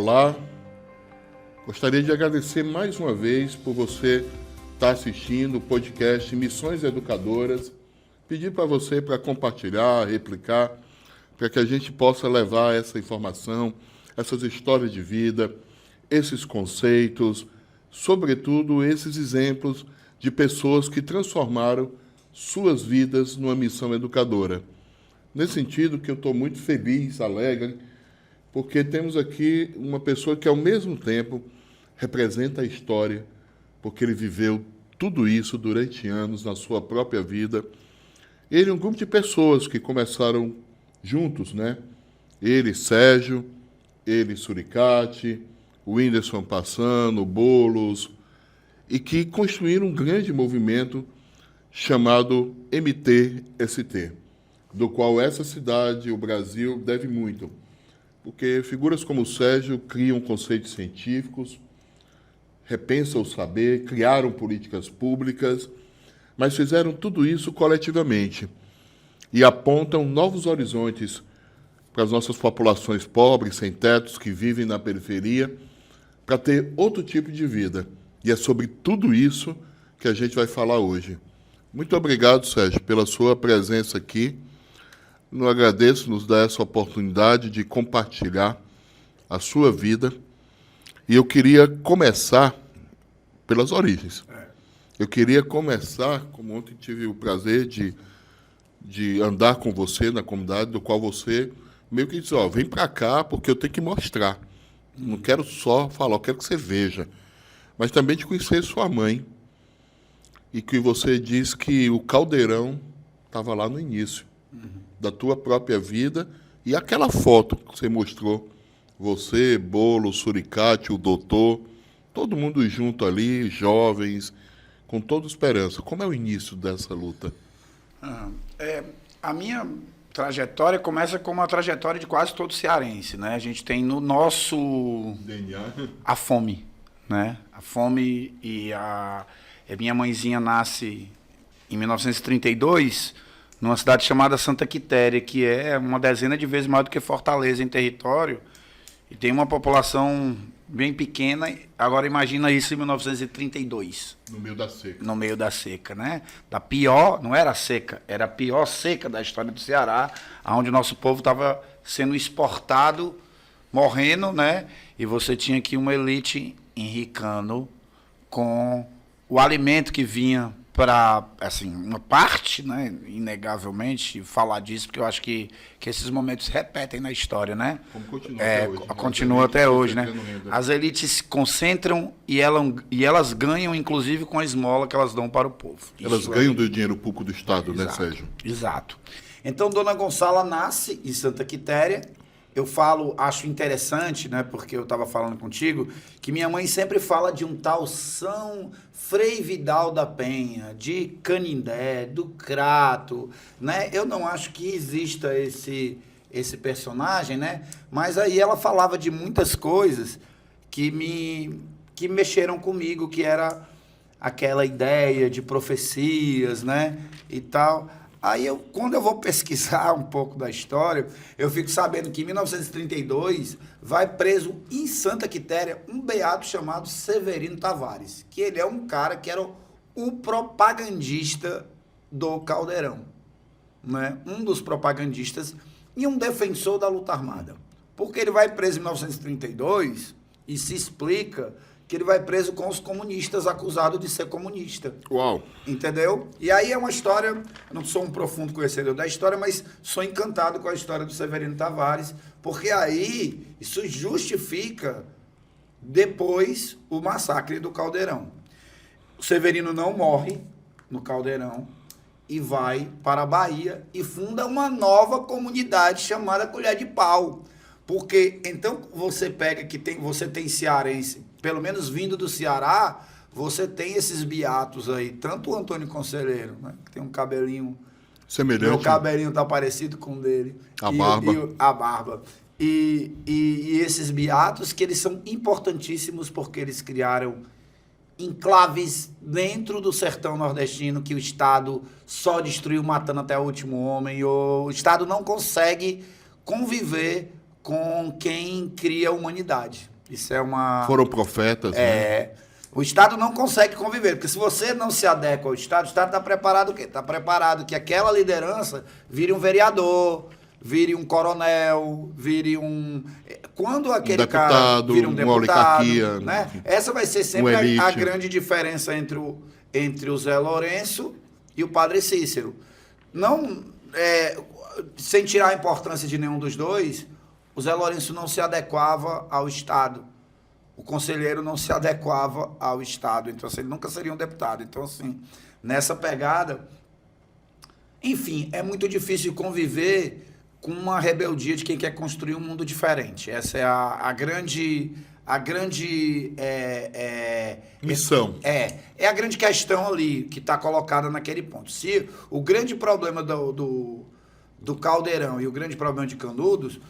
Olá, gostaria de agradecer mais uma vez por você estar assistindo o podcast Missões Educadoras. Pedir para você para compartilhar, replicar, para que a gente possa levar essa informação, essas histórias de vida, esses conceitos, sobretudo esses exemplos de pessoas que transformaram suas vidas numa missão educadora. Nesse sentido que eu estou muito feliz, alegre, porque temos aqui uma pessoa que, ao mesmo tempo, representa a história, porque ele viveu tudo isso durante anos na sua própria vida. Ele é um grupo de pessoas que começaram juntos, né? Ele, Sérgio, ele, Suricate, o Whindersson Passano, Boulos, e que construíram um grande movimento chamado MTST, do qual essa cidade, o Brasil, deve muito. Porque figuras como o Sérgio criam conceitos científicos, repensam o saber, criaram políticas públicas, mas fizeram tudo isso coletivamente e apontam novos horizontes para as nossas populações pobres, sem tetos, que vivem na periferia, para ter outro tipo de vida. E é sobre tudo isso que a gente vai falar hoje. Muito obrigado, Sérgio, pela sua presença aqui. Eu agradeço nos dar essa oportunidade de compartilhar a sua vida. E eu queria começar pelas origens. Eu queria começar, como ontem tive o prazer de andar com você na comunidade, do qual você meio que disse, vem para cá porque eu tenho que mostrar. Não quero só falar, eu quero que você veja. Mas também de conhecer sua mãe. E que você diz que o caldeirão estava lá no início da tua própria vida. E aquela foto que você mostrou, você, Bolo, Suricate, o doutor, todo mundo junto ali, jovens, com toda esperança. Como é o início dessa luta? A minha trajetória começa como a trajetória de quase todo cearense, né? A gente tem no nosso DNA a fome, né? A fome minha mãezinha nasce em 1932 numa cidade chamada Santa Quitéria, que é uma dezena de vezes maior do que Fortaleza em território e tem uma população bem pequena. Agora imagina isso em 1932. no meio da seca. No meio da seca, né? Da pior, não era seca, era a pior seca da história do Ceará, onde o nosso povo estava sendo exportado, morrendo, né? E você tinha aqui uma elite enricando com o alimento que vinha para, assim, uma parte, né, inegavelmente, falar disso, porque eu acho que esses momentos se repetem na história, né? Como continua até hoje. Continua até hoje, né? As elites se concentram e elas ganham, inclusive, com a esmola que elas dão para o povo. Elas ganham do dinheiro público do Estado, né, Sérgio? Exato. Então, Dona Gonçala nasce em Santa Quitéria. Eu acho interessante, né, porque eu estava falando contigo, que minha mãe sempre fala de um tal São Frei Vidal da Penha, de Canindé, do Crato, né? Eu não acho que exista esse personagem, né? Mas aí ela falava de muitas coisas que mexeram comigo, que era aquela ideia de profecias, né, e tal. Aí, quando eu vou pesquisar um pouco da história, eu fico sabendo que em 1932 vai preso em Santa Quitéria um beato chamado Severino Tavares, que ele é um cara que era o propagandista do Caldeirão, né? Um dos propagandistas e um defensor da luta armada. Porque ele vai preso em 1932 e se explica que ele vai preso com os comunistas, acusado de ser comunista. Uau! Entendeu? E aí é uma história, eu não sou um profundo conhecedor da história, mas sou encantado com a história do Severino Tavares, porque aí isso justifica depois o massacre do Caldeirão. O Severino não morre no Caldeirão e vai para a Bahia e funda uma nova comunidade chamada Colher de Pau. Porque, então, você pega que você tem cearense, pelo menos vindo do Ceará, você tem esses beatos aí, tanto o Antônio Conselheiro, né, que tem um cabelinho semelhante. Meu cabelinho tá parecido com o dele. A barba. E esses beatos, que eles são importantíssimos porque eles criaram enclaves dentro do sertão nordestino que o Estado só destruiu matando até o último homem. O Estado não consegue conviver com quem cria a humanidade. Isso é uma... Foram profetas, né? O Estado não consegue conviver, porque se você não se adequa ao Estado, o Estado está preparado o quê? Está preparado que aquela liderança vire um vereador, vire um coronel, vire um... Quando aquele cara vira um deputado, oligarquia, né? Essa vai ser sempre a grande diferença entre o Zé Lourenço e o Padre Cícero. Não, sem tirar a importância de nenhum dos dois, o Zé Lourenço não se adequava ao Estado. O conselheiro não se adequava ao Estado, então assim, ele nunca seria um deputado. Então, assim, nessa pegada, enfim, é muito difícil conviver com uma rebeldia de quem quer construir um mundo diferente. Essa é a grande missão. É a grande questão ali que está colocada naquele ponto. Se o grande problema do Caldeirão e o grande problema de Canudos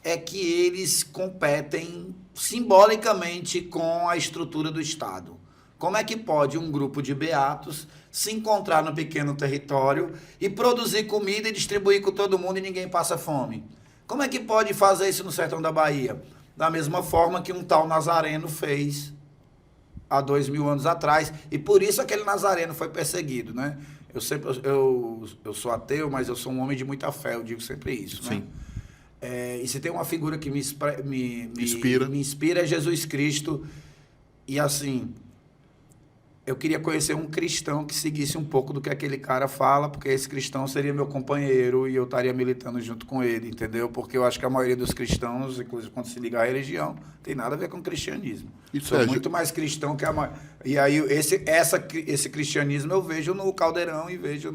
é que eles competem simbolicamente com a estrutura do Estado. Como é que pode um grupo de beatos se encontrar no pequeno território e produzir comida e distribuir com todo mundo e ninguém passa fome? Como é que pode fazer isso no sertão da Bahia? Da mesma forma que um tal Nazareno fez há 2000 anos atrás. E por isso aquele Nazareno foi perseguido, né? Eu sou ateu, mas eu sou um homem de muita fé, eu digo sempre isso, né? Sim. E se tem uma figura que me inspira é Jesus Cristo. E assim, eu queria conhecer um cristão que seguisse um pouco do que aquele cara fala, porque esse cristão seria meu companheiro e eu estaria militando junto com ele, entendeu? Porque eu acho que a maioria dos cristãos, inclusive quando se liga à religião, tem nada a ver com cristianismo. Sou muito mais cristão que a maioria. E aí esse cristianismo eu vejo no Caldeirão e vejo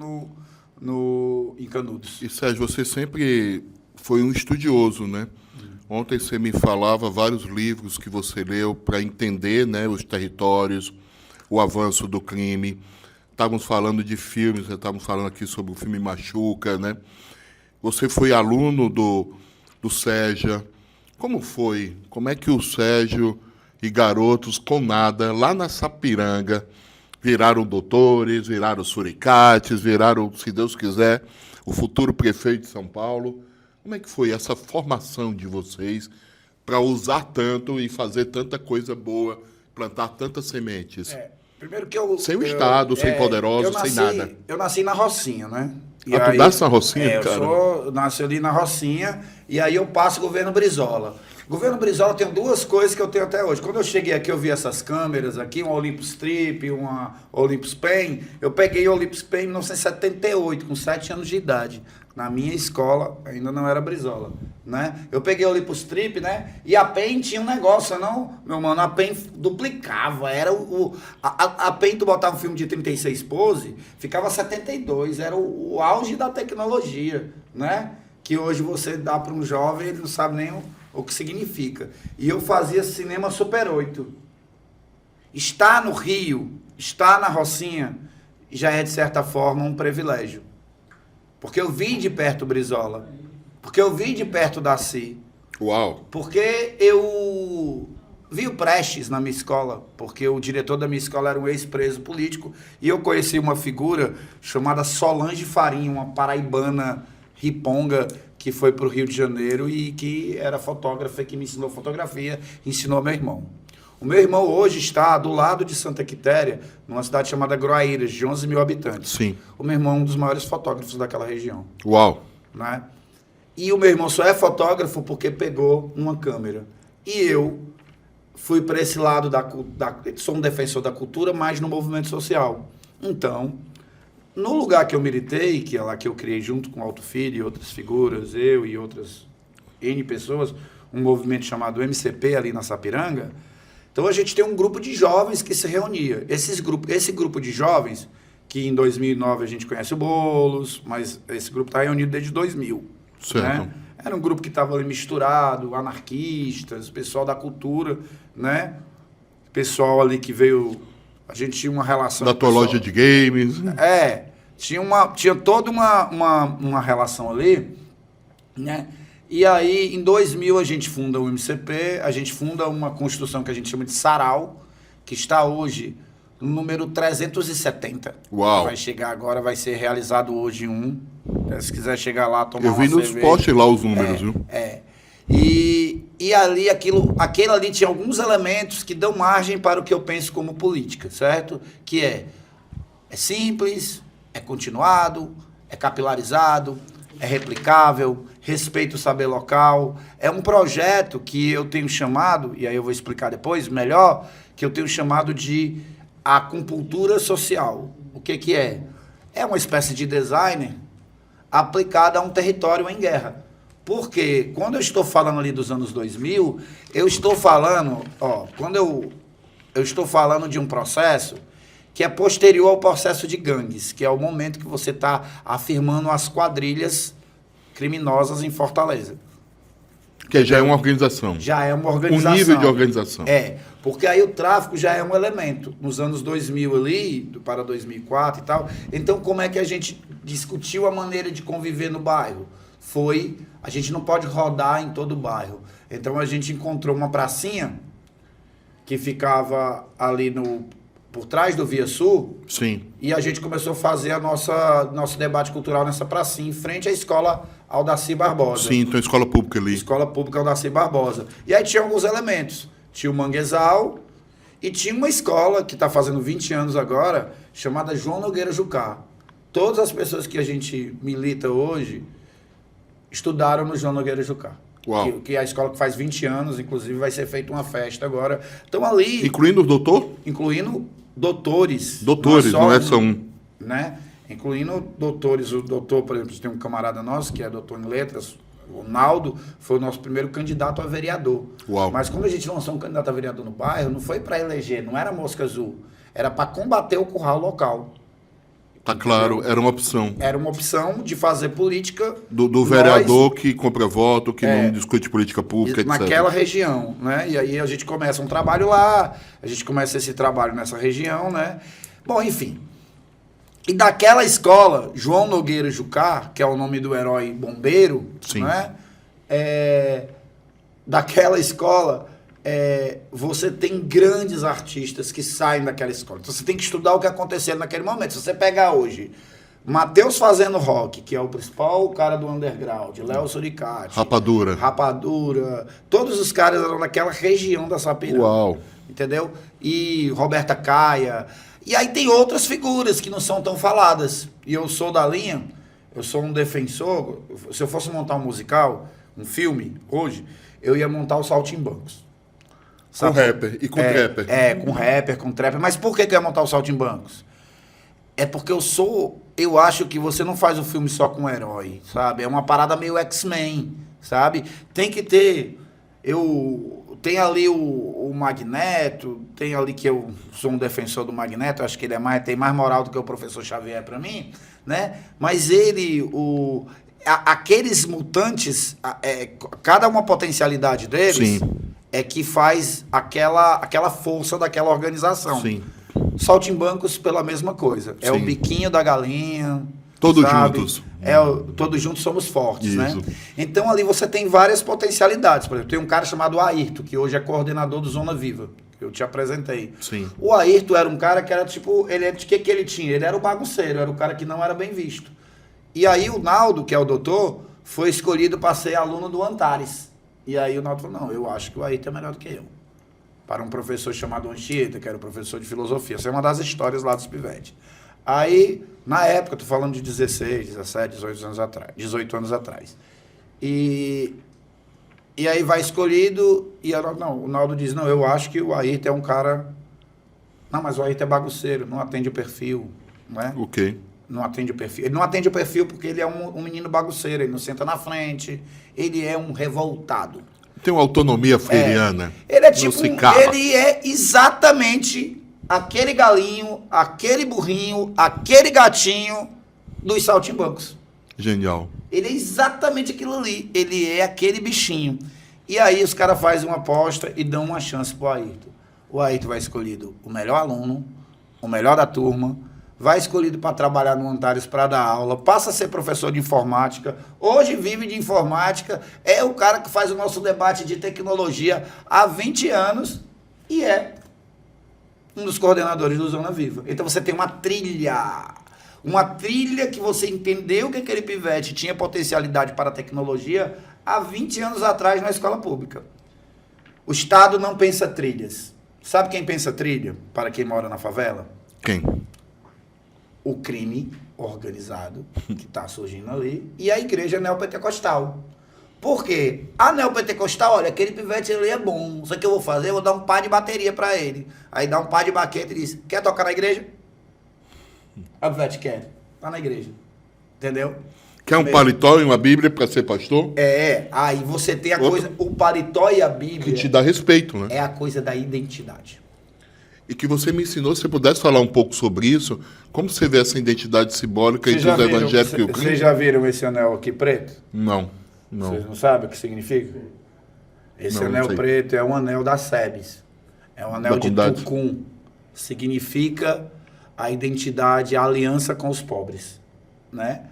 em Canudos. E Sérgio, você sempre foi um estudioso, né? Ontem você me falava vários livros que você leu para entender, né, os territórios, o avanço do crime. Estávamos falando de filmes, estávamos falando aqui sobre o filme Machuca, né? Você foi aluno do Sérgio. Como foi? Como é que o Sérgio e garotos com nada, lá na Sapiranga, viraram doutores, viraram suricates, viraram, se Deus quiser, o futuro prefeito de São Paulo? Como é que foi essa formação de vocês para usar tanto e fazer tanta coisa boa, plantar tantas sementes? Primeiro que sem o Estado, sem poderosos, sem nada. Eu nasci na Rocinha, né? E tu nasce na Rocinha, cara? Eu nasci ali na Rocinha e aí eu passo o governo Brizola. O governo Brizola tem duas coisas que eu tenho até hoje. Quando eu cheguei aqui, eu vi essas câmeras aqui, uma Olympus Trip, uma Olympus Pen. Eu peguei a Olympus Pen em 1978, com 7 anos de idade. Na minha escola, ainda não era Brizola, né? Eu peguei o Olympus Trip, né? E a PEN tinha um negócio, não? Meu mano, a PEN duplicava. Era a PEN, tu botava um filme de 36 pose, ficava 72. Era o auge da tecnologia, né? Que hoje você dá para um jovem, ele não sabe nem o que significa. E eu fazia cinema Super 8. Estar no Rio, estar na Rocinha, já é, de certa forma, um privilégio. Porque eu vi de perto o Brizola. Porque eu vi de perto o Daci. Uau! Porque eu vi o Prestes na minha escola. Porque o diretor da minha escola era um ex-preso político. E eu conheci uma figura chamada Solange Farinha, uma paraibana riponga, que foi para o Rio de Janeiro e que era fotógrafa, que me ensinou fotografia, ensinou meu irmão. O meu irmão hoje está do lado de Santa Quitéria, numa cidade chamada Groaíras, de 11 mil habitantes. Sim. O meu irmão é um dos maiores fotógrafos daquela região. Uau! Né? E o meu irmão só é fotógrafo porque pegou uma câmera. E eu fui para esse lado sou um defensor da cultura, mas no movimento social. Então, no lugar que eu militei, que é lá que eu criei junto com o Alto Filho e outras figuras, eu e outras N pessoas, um movimento chamado MCP ali na Sapiranga. Então a gente tem um grupo de jovens que se reunia. Esse grupo de jovens, que em 2009 a gente conhece o Boulos, mas esse grupo está reunido desde 2000. Certo. Né? Era um grupo que estava ali misturado, anarquistas, pessoal da cultura, né? Pessoal ali que veio... A gente tinha uma relação... Da tua loja de games. Tinha toda uma relação ali, né? E aí, em 2000, a gente funda o MCP, a gente funda uma construção que a gente chama de Sarau, que está hoje no número 370. Uau! Vai chegar agora, vai ser realizado hoje Se quiser chegar lá, tomar uma cerveja. Eu vi nos posts lá os números, viu? E ali, aquele ali tinha alguns elementos que dão margem para o que eu penso como política, certo? Que é simples, é continuado, é capilarizado, é replicável, respeita o saber local. É um projeto que eu tenho chamado, e aí eu vou explicar depois melhor, que eu tenho chamado de acupuntura social. O que é? É uma espécie de design aplicada a um território em guerra. Porque quando eu estou falando ali dos anos 2000, eu estou falando, quando eu estou falando de um processo que é posterior ao processo de gangues, que é o momento que você está afirmando as quadrilhas criminosas em Fortaleza. Que já é uma organização. Já é uma organização. Um nível de organização. Porque aí o tráfico já é um elemento. Nos anos 2000 ali, para 2004 e tal. Então, como é que a gente discutiu a maneira de conviver no bairro? A gente não pode rodar em todo o bairro. Então, a gente encontrou uma pracinha que ficava ali por trás do Via Sul. Sim. E a gente começou a fazer nosso debate cultural nessa pracinha, em frente à escola Aldaci Barbosa. Sim, então escola pública ali. Escola pública Aldaci Barbosa. E aí tinha alguns elementos. Tinha o Manguezal e tinha uma escola que está fazendo 20 anos agora, chamada João Nogueira Jucá. Todas as pessoas que a gente milita hoje estudaram no João Nogueira Jucá. Uau. Que é a escola que faz 20 anos, inclusive vai ser feita uma festa agora. Então ali... Incluindo o doutor? Incluindo doutores. Doutores, não é só um. Né? Incluindo doutores. O doutor, por exemplo, tem um camarada nosso que é doutor em letras, o Naldo, foi o nosso primeiro candidato a vereador. Uau. Mas quando a gente lançou um candidato a vereador no bairro, não foi para eleger, não era mosca azul, era para combater o curral local. Tá claro, era uma opção. Era uma opção de fazer política... Do vereador que compra voto, que não discute política pública, etc. Naquela região, né? E aí a gente começa um trabalho lá, a gente começa esse trabalho nessa região, né? Bom, enfim. E daquela escola, João Nogueira Jucá, que é o nome do herói bombeiro, sim, né? Daquela escola, você tem grandes artistas que saem daquela escola. Então você tem que estudar o que aconteceu naquele momento. Se você pegar hoje, Matheus fazendo rock, que é o principal cara do underground, Léo Suricati, Rapadura, todos os caras eram daquela região da Sapiranga. Uau! Entendeu? E Roberta Caia. E aí tem outras figuras que não são tão faladas. E eu sou da linha, eu sou um defensor. Se eu fosse montar um musical, um filme, hoje, eu ia montar o Saltimbancos. Com rapper e com trapper. Com rapper, com trapper. Mas por que eu ia montar o Saltimbancos? É porque eu acho que você não faz o filme só com um herói, sabe? É uma parada meio X-Men, sabe? Tem que ter... Tem ali o Magneto, tem ali que eu sou um defensor do Magneto, acho que ele tem mais moral do que o professor Xavier para mim, né? Mas aqueles mutantes, cada uma potencialidade deles... Sim. É que faz aquela força daquela organização. Sim. Saltimbancos pela mesma coisa. É Sim. o biquinho da galinha. Todos sabe? juntos. Todos juntos somos fortes, isso, né? Então ali você tem várias potencialidades. Por exemplo, tem um cara chamado Ayrton, que hoje é coordenador do Zona Viva, que eu te apresentei. Sim. O Ayrton era um cara que era tipo... de que ele tinha? Ele era o bagunceiro, era o cara que não era bem visto. E aí o Naldo, que é o doutor, foi escolhido para ser aluno do Antares. E aí o Naldo falou, não, eu acho que o Ayrton é melhor do que eu. Para um professor chamado Anchieta, que era o professor de filosofia. Essa é uma das histórias lá dos pivetes. Aí, na época, estou falando de 16, 17, 18 anos atrás. E aí vai escolhido, e o Naldo diz, não, eu acho que o Ayrton é um cara... Não, mas o Ayrton é bagunceiro, não atende o perfil, não é? Ok. Não atende o perfil. Ele não atende o perfil porque ele é um menino bagunceiro, ele não senta na frente, ele é um revoltado. Tem uma autonomia freiriana. Ele é tipo, ele é exatamente aquele galinho, aquele burrinho, aquele gatinho dos Saltimbancos. Genial. Ele é exatamente aquilo ali, ele é aquele bichinho. E aí os caras fazem uma aposta e dão uma chance pro Ayrton. O Ayrton vai escolhido o melhor aluno, o melhor da turma, vai escolhido para trabalhar no Antares para dar aula, passa a ser professor de informática, hoje vive de informática, é o cara que faz o nosso debate de tecnologia há 20 anos e é um dos coordenadores do Zona Viva. Então você tem uma trilha. Uma trilha que você entendeu que aquele pivete tinha potencialidade para a tecnologia há 20 anos atrás na escola pública. O Estado não pensa trilhas. Sabe quem pensa trilha para quem mora na favela? Quem? O crime organizado que está surgindo ali e a igreja neopentecostal. Por quê? A neopentecostal, olha, aquele pivete ali é bom. Isso que eu vou fazer, eu vou dar um par de bateria para ele. Aí dá um par de baqueta e diz, quer tocar na igreja? A pivete quer. Tá na igreja. Entendeu? Quer um paletó e uma Bíblia para ser pastor? Aí você tem a coisa, o paletó e a Bíblia. Que te dá respeito, né? É a coisa da identidade. E que você me ensinou, se você pudesse falar um pouco sobre isso, como você vê essa identidade simbólica entre os evangélicos e o crime? Vocês já viram esse anel aqui preto? Não. Vocês não sabem o que significa? Esse anel preto é um anel da SEBS. É um anel de Tucum. Significa a identidade, a aliança com os pobres, né?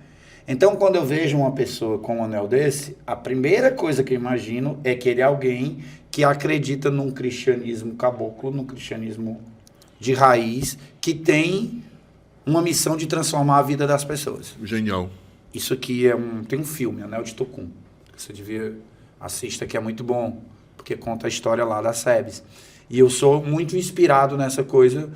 Então, quando eu vejo uma pessoa com um anel desse, a primeira coisa que eu imagino é que ele é alguém que acredita num cristianismo caboclo, num cristianismo de raiz, que tem uma missão de transformar a vida das pessoas. Genial. Isso aqui tem um filme, Anel de Tucum. Você devia assistir, que é muito bom, porque conta a história lá da SEBS. E eu sou muito inspirado nessa coisa,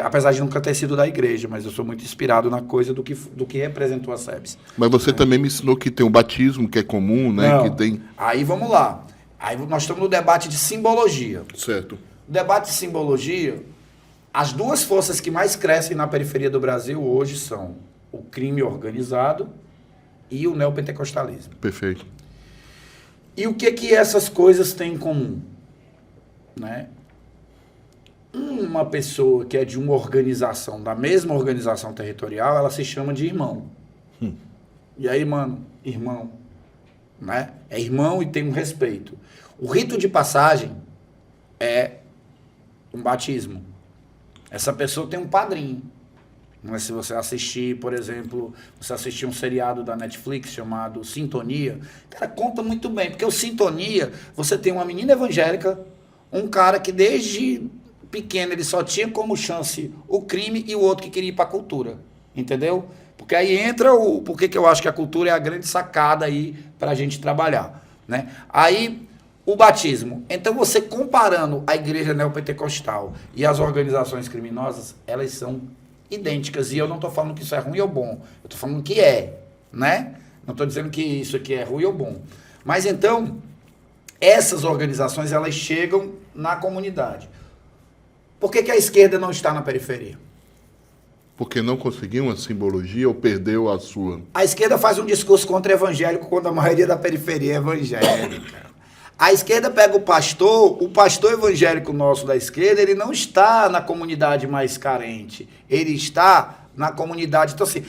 apesar de nunca ter sido da igreja, mas eu sou muito inspirado na coisa do que representou a SEBS. Mas você também me ensinou que tem o batismo, que é comum, né? Não. Que tem... Aí vamos lá. Aí nós estamos no debate de simbologia. Certo. O debate de simbologia, as duas forças que mais crescem na periferia do Brasil hoje são o crime organizado e o neopentecostalismo. Perfeito. E o que essas coisas têm em comum? Né? Uma pessoa que é de uma organização, da mesma organização territorial, ela se chama de irmão. E aí, mano, irmão. Né? É irmão e tem um respeito. O rito de passagem é um batismo. Essa pessoa tem um padrinho. Mas se você assistir, por exemplo, você assistir um seriado da Netflix chamado Sintonia, cara, conta muito bem, porque o Sintonia, você tem uma menina evangélica, um cara que desde pequeno ele só tinha como chance o crime e o outro que queria ir para a cultura, entendeu? Porque aí entra porque que eu acho que a cultura é a grande sacada aí para a gente trabalhar, né? Aí o batismo. Então você comparando a igreja neopentecostal e as organizações criminosas, elas são idênticas, e eu não estou falando que isso é ruim ou bom, eu estou falando que né? Não estou dizendo que isso aqui é ruim ou bom. Mas então, essas organizações, elas chegam na comunidade. Por que a esquerda não está na periferia? Porque não conseguiu uma simbologia ou perdeu a sua? A esquerda faz um discurso contra evangélico quando a maioria da periferia é evangélica. A esquerda pega o pastor evangélico nosso da esquerda, ele não está na comunidade mais carente, ele está na comunidade. Então, assim,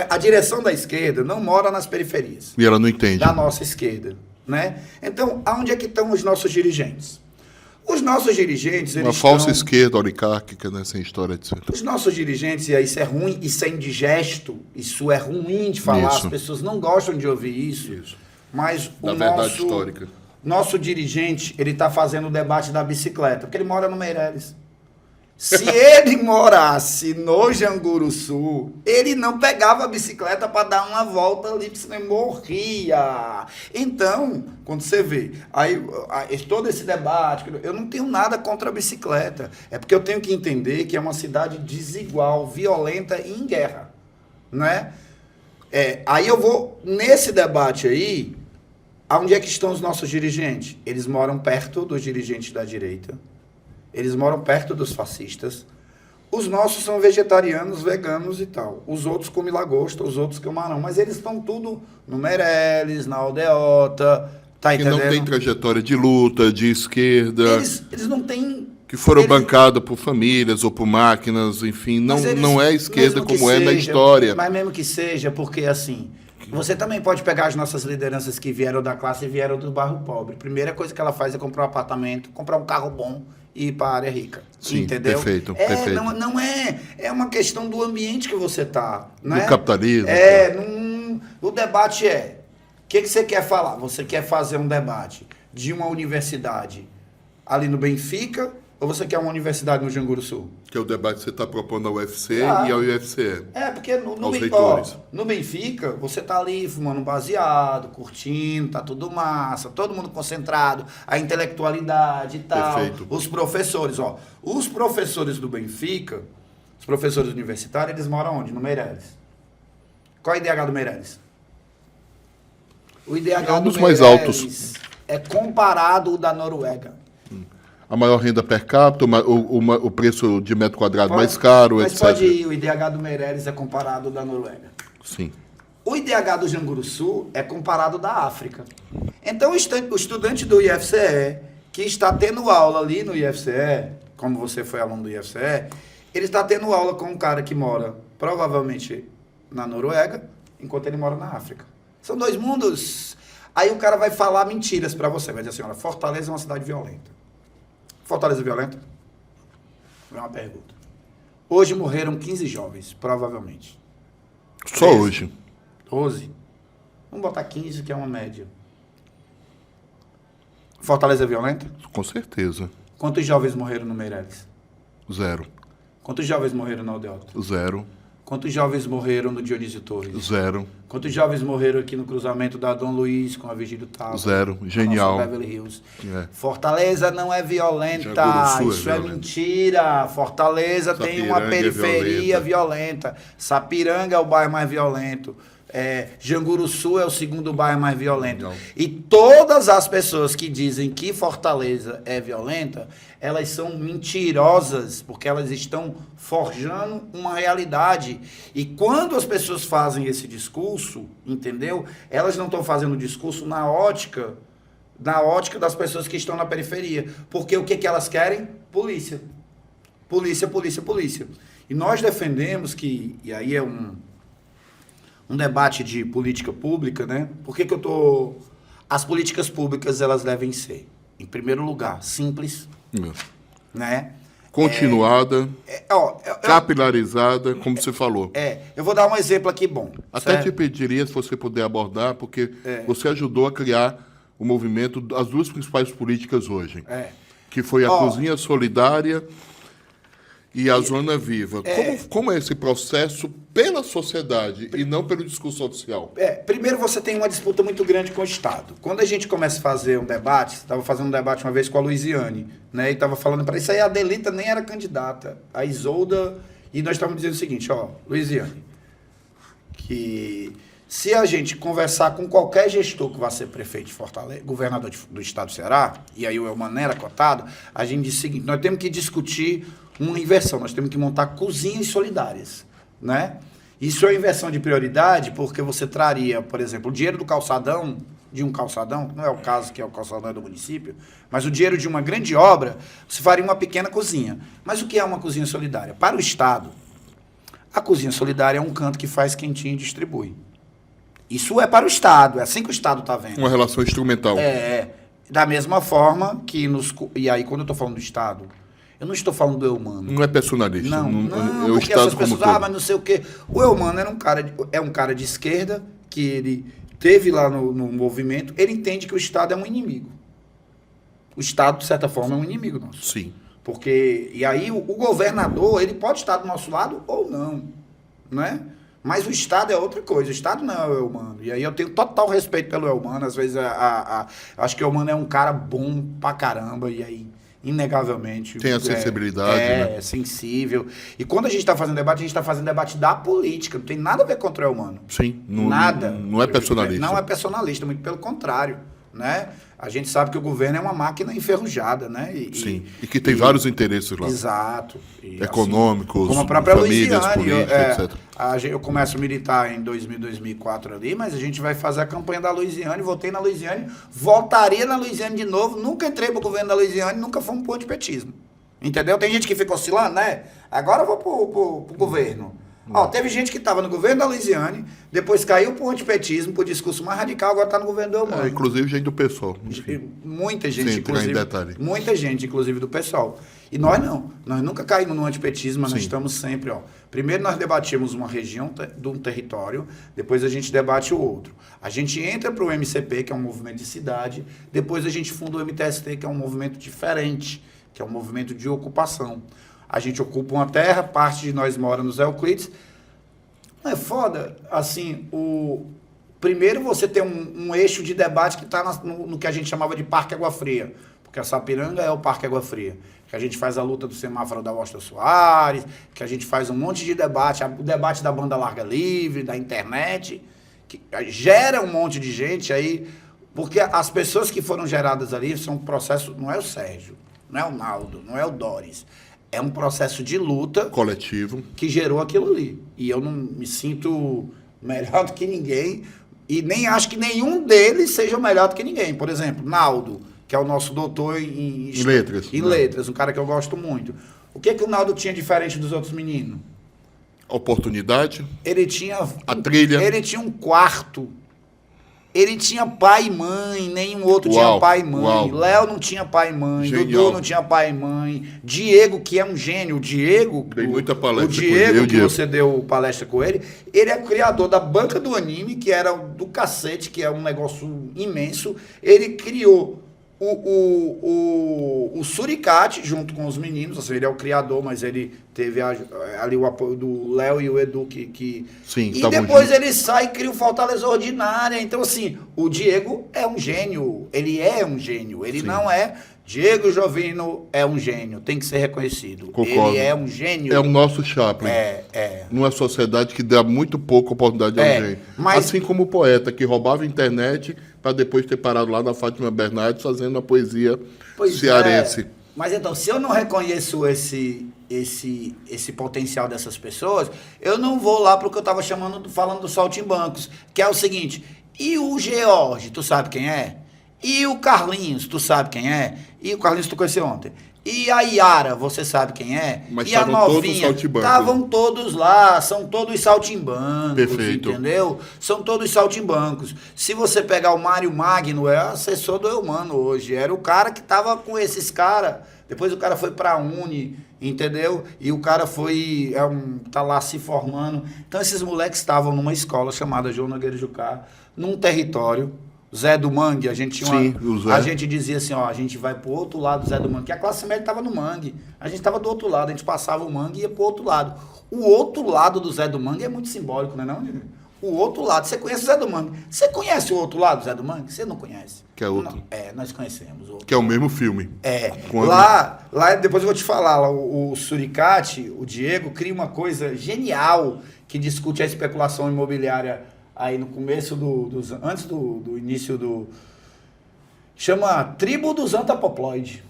a direção da esquerda não mora nas periferias. E ela não entende. Da nossa esquerda, né? Então, aonde é que estão os nossos dirigentes? Os nossos dirigentes, uma falsa esquerda oligárquica nessa história, etc. Os nossos dirigentes, e aí isso é ruim, isso é indigesto, isso é ruim de falar, Isso. As pessoas não gostam de ouvir isso. Mas da verdade histórica. Nosso dirigente, ele está fazendo o debate da bicicleta, porque ele mora no Meireles. Se ele morasse no Janguruçu, ele não pegava a bicicleta para dar uma volta ali, porque senão morria. Então, quando você vê, aí todo esse debate, eu não tenho nada contra a bicicleta. É porque eu tenho que entender que é uma cidade desigual, violenta e em guerra. Né? Aí eu vou, nesse debate aí, onde é que estão os nossos dirigentes? Eles moram perto dos dirigentes da direita. Eles moram perto dos fascistas. Os nossos são vegetarianos, veganos e tal. Os outros comem lagosta, os outros camarão. Mas eles estão tudo no Meireles, na Aldeota, tá entendendo? Que não tem trajetória de luta, de esquerda. Eles não têm... Que foram bancados por famílias ou por máquinas, enfim. Não é esquerda como é na história. Mas mesmo que seja, porque assim... Você também pode pegar as nossas lideranças que vieram da classe e vieram do bairro pobre. Primeira coisa que ela faz é comprar um apartamento, comprar um carro bom e ir para a área rica. Sim, entendeu? Perfeito. Não é uma questão do ambiente que você está. Né? Do capitalismo. O debate o que você quer falar? Você quer fazer um debate de uma universidade ali no Benfica Ou você quer uma universidade no Janguruçu? Que é o debate que você está propondo ao UFC Ah. e ao UFC. Porque Aos reitores. no Benfica, você tá ali fumando um baseado, curtindo, tá tudo massa, todo mundo concentrado, a intelectualidade e tal. Perfeito. Os professores, os professores do Benfica, os professores universitários, eles moram onde? No Meireles. Qual é o IDH do Meireles? O IDH É um do dos mais Meireles altos. é comparado ao da Noruega. A maior renda per capita, o preço de metro quadrado mais caro, Mas etc. pode ir, o IDH do Meireles é comparado ao da Noruega. Sim. O IDH do Janguruçu é comparado da África. Então, o estudante do IFCE, que está tendo aula ali no IFCE, como você foi aluno do IFCE, ele está tendo aula com um cara que mora, provavelmente, na Noruega, enquanto ele mora na África. São dois mundos. Aí o cara vai falar mentiras para você. Vai dizer assim, olha, Fortaleza é uma cidade violenta. Fortaleza é violenta? É uma pergunta. Hoje morreram 15 jovens, provavelmente. Só 13. hoje. 12. Vamos botar 15, que é uma média. Fortaleza é violenta? Com certeza. Quantos jovens morreram no Meireles? 0. Quantos jovens morreram no Aldeota? 0. Quantos jovens morreram no Dionísio Torres? 0. Quantos jovens morreram aqui no cruzamento da Dom Luiz com a Vigílio Tava? 0. Genial. Beverly Hills. É. Fortaleza não é violenta. Janguruçu é Isso é violento. mentira. Fortaleza tem uma Sapiranga é periferia violenta. Sapiranga é o bairro mais violento. Janguruçu é o segundo bairro mais violento. Legal. E todas as pessoas que dizem que Fortaleza é violenta, elas são mentirosas, porque elas estão forjando uma realidade. E quando as pessoas fazem esse discurso, entendeu? Elas não estão fazendo o discurso na ótica das pessoas que estão na periferia. Porque o que elas querem? Polícia. Polícia, polícia, polícia. E nós defendemos que, e aí é um debate de política pública, né? Por que eu tô... As políticas públicas, elas devem ser, em primeiro lugar, simples, né? Continuada, capilarizada, como você falou. Eu vou dar um exemplo aqui bom. Até certo? te pediria se você puder abordar, porque você ajudou a criar o movimento das duas principais políticas hoje, que foi a Cozinha Solidária e a Zona Viva. Como é esse processo pela sociedade e não pelo discurso oficial? Primeiro você tem uma disputa muito grande com o Estado. Quando a gente começa a fazer um debate, estava fazendo um debate uma vez com a Luiziane, né, e estava falando para isso aí, a Adelita nem era candidata, a Isolda, e nós estávamos dizendo o seguinte, Luiziane, que se a gente conversar com qualquer gestor que vai ser prefeito de Fortaleza, governador do estado do Ceará, e aí o Elman era cotado, a gente disse o seguinte, nós temos que discutir uma inversão, nós temos que montar cozinhas solidárias, né? Isso é uma inversão de prioridade, porque você traria, por exemplo, o dinheiro do calçadão, de um calçadão, não é o caso que é o calçadão do município, mas o dinheiro de uma grande obra, você faria uma pequena cozinha. Mas o que é uma cozinha solidária? Para o Estado, a cozinha solidária é um canto que faz quentinho e distribui. Isso é para o Estado, é assim que o Estado está vendo. Uma relação instrumental. Da mesma forma que e aí quando eu estou falando do Estado, eu não estou falando do Eumano. Não é personalista. Não, é o porque Estado essas como pessoas, todo. mas não sei o quê. O Eumano é um cara de esquerda, que ele teve lá no movimento, ele entende que o Estado é um inimigo. O Estado, de certa forma, é um inimigo nosso. Sim. Porque, e aí o governador, ele pode estar do nosso lado ou não, né? Mas o Estado é outra coisa, o Estado não é o Eumano. E aí eu tenho total respeito pelo Eumano, às vezes acho que o Eumano é um cara bom pra caramba, e aí, inegavelmente... Tem a sensibilidade, né? É sensível. E quando a gente está fazendo debate, a gente está fazendo debate da política, não tem nada a ver contra o Eumano. Sim. Nada. Não é personalista. Não é personalista, muito pelo contrário, né? A gente sabe que o governo é uma máquina enferrujada, né? Sim, e que tem vários interesses lá. Exato. E, econômicos, como a própria famílias, Luiziane, políticos, etc. Eu começo a militar em 2004 ali, mas a gente vai fazer a campanha da Luiziane, votei na Luiziane, voltaria na Luiziane de novo, nunca entrei pro governo da Luiziane, nunca fomos pro antipetismo. Entendeu? Tem gente que fica oscilando, né? Agora eu vou pro governo. Teve gente que estava no governo da Luiziane, depois caiu pro antipetismo, pro discurso mais radical, agora está no governo do Eumano. Inclusive gente do PSOL. Muita gente, sem entrar em detalhe. Muita gente, inclusive do PSOL. E nós não. Nós nunca caímos no antipetismo, mas nós Sim. estamos sempre, Primeiro nós debatimos uma região de um território, depois a gente debate o outro. A gente entra para o MCP, que é um movimento de cidade, depois a gente funda o MTST, que é um movimento diferente, que é um movimento de ocupação. A gente ocupa uma terra, parte de nós mora nos Euclides. Não é foda? Assim, primeiro você tem um eixo de debate que está no que a gente chamava de Parque Água Fria, porque a Sapiranga é o Parque Água Fria, que a gente faz a luta do semáforo da Washington Soares, que a gente faz um monte de debate, o debate da banda larga livre, da internet, que gera um monte de gente aí, porque as pessoas que foram geradas ali são um processo, não é o Sérgio, não é o Naldo, não é o Doris, é um processo de luta coletivo que gerou aquilo ali. E eu não me sinto melhor do que ninguém e nem acho que nenhum deles seja melhor do que ninguém. Por exemplo, Naldo, que é o nosso doutor em letras. Em letras, um cara que eu gosto muito. O que o Naldo tinha diferente dos outros meninos? Oportunidade. Ele tinha a trilha. Ele tinha um quarto. Ele tinha pai e mãe, nenhum outro tinha pai e mãe. Léo não tinha pai e mãe, Genial. Dudu não tinha pai e mãe. Diego, que é um gênio, o Diego, Dei muita palestra o Diego, com ele, que você deu palestra com ele é o criador da banca do anime, que era do cacete, que é um negócio imenso. Ele criou o Suricate junto com os meninos, assim, ele é o criador, mas ele teve ali o apoio do Léo e o Edu Sim, e depois ele sai e cria o Fortaleza Ordinária. Então, assim, o Diego é um gênio, ele é um gênio, ele Sim. não é... Diego Jovino é um gênio, tem que ser reconhecido. Concordo. Ele é um gênio. É o nosso Chaplin. Numa sociedade que dá muito pouca oportunidade a alguém. Mas... Assim como o poeta que roubava a internet para depois ter parado lá na Fátima Bernardes fazendo uma poesia cearense. Mas então, se eu não reconheço esse potencial dessas pessoas, eu não vou lá para o que eu estava falando dos saltimbancos, que é o seguinte, e o George, tu sabe quem é? E o Carlinhos, tu sabe quem é? E o Carlinhos tu conheceu ontem. E a Yara, você sabe quem é? Mas e a novinha, estavam todos todos lá, são todos saltimbancos, perfeito. Entendeu? São todos saltimbancos. Se você pegar o Mário Magno, é assessor do Eumano hoje, era o cara que tava com esses caras, depois o cara foi pra Uni, entendeu? E o cara foi, tá lá se formando. Então esses moleques estavam numa escola chamada João Nogueira Jucá, num território, Zé do Mangue, a gente tinha a gente dizia assim, ó, a gente vai pro outro lado do Zé do Mangue, que a classe média estava no Mangue, a gente estava do outro lado, a gente passava o Mangue e ia pro outro lado. O outro lado do Zé do Mangue é muito simbólico, não é não? O outro lado, você conhece o Zé do Mangue? Você conhece o outro lado do Zé do Mangue? Você não conhece. Que é outro. Não, nós conhecemos. Outro. Que é o mesmo filme. Lá, depois eu vou te falar, lá, o Suricate, o Diego, cria uma coisa genial que discute a especulação imobiliária aí no começo antes do início chama Tribo dos Antapoploides.